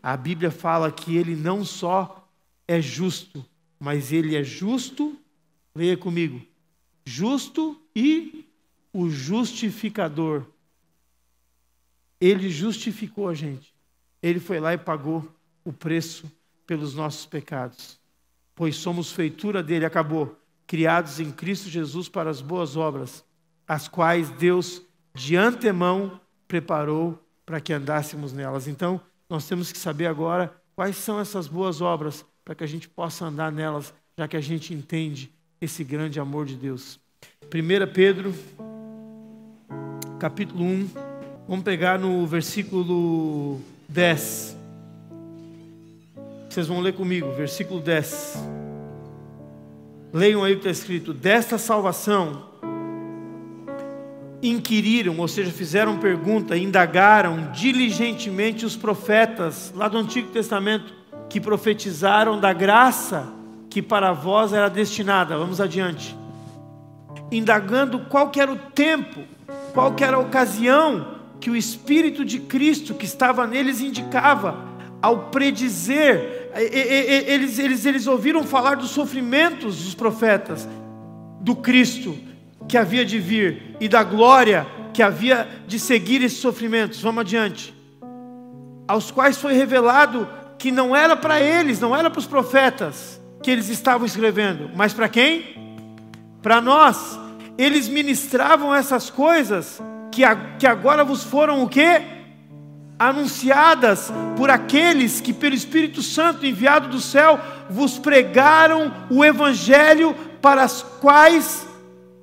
A Bíblia fala que ele não só é justo, mas ele é justo Leia comigo. Justo e o justificador. Ele justificou a gente. Ele foi lá e pagou o preço pelos nossos pecados. Pois somos feitura dele, acabou, criados em Cristo Jesus para as boas obras, as quais Deus de antemão preparou para que andássemos nelas. Então, nós temos que saber agora quais são essas boas obras, para que a gente possa andar nelas, já que a gente entende esse grande amor de Deus. 1 Pedro, capítulo 1, vamos pegar no versículo 10. Vocês vão ler comigo, versículo 10. Leiam aí o que está escrito. Desta salvação inquiriram, ou seja, fizeram pergunta, indagaram diligentemente os profetas lá do Antigo Testamento, que profetizaram da graça que para vós era destinada. Vamos adiante. Indagando qual que era o tempo, qual que era a ocasião que o Espírito de Cristo que estava neles indicava, ao predizer, eles ouviram falar dos sofrimentos dos profetas, do Cristo que havia de vir e da glória que havia de seguir esses sofrimentos. Vamos adiante. Aos quais foi revelado que não era para eles, não era para os profetas que eles estavam escrevendo, mas para quem? Para nós. Eles ministravam essas coisas que agora vos foram o quê? Anunciadas por aqueles que pelo Espírito Santo enviado do céu vos pregaram o Evangelho, para as quais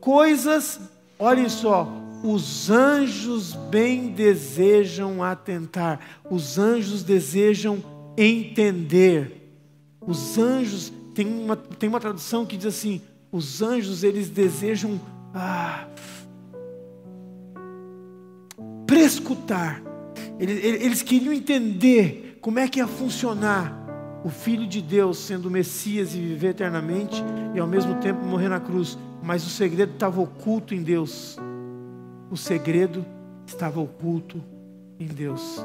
coisas, olhem só, os anjos bem desejam atentar, os anjos desejam entender. Os anjos, tem uma tradução que diz assim, os anjos eles desejam prescutar. Eles queriam entender como é que ia funcionar o Filho de Deus sendo o Messias e viver eternamente e ao mesmo tempo morrer na cruz. Mas o segredo estava oculto em Deus. O segredo estava oculto em Deus.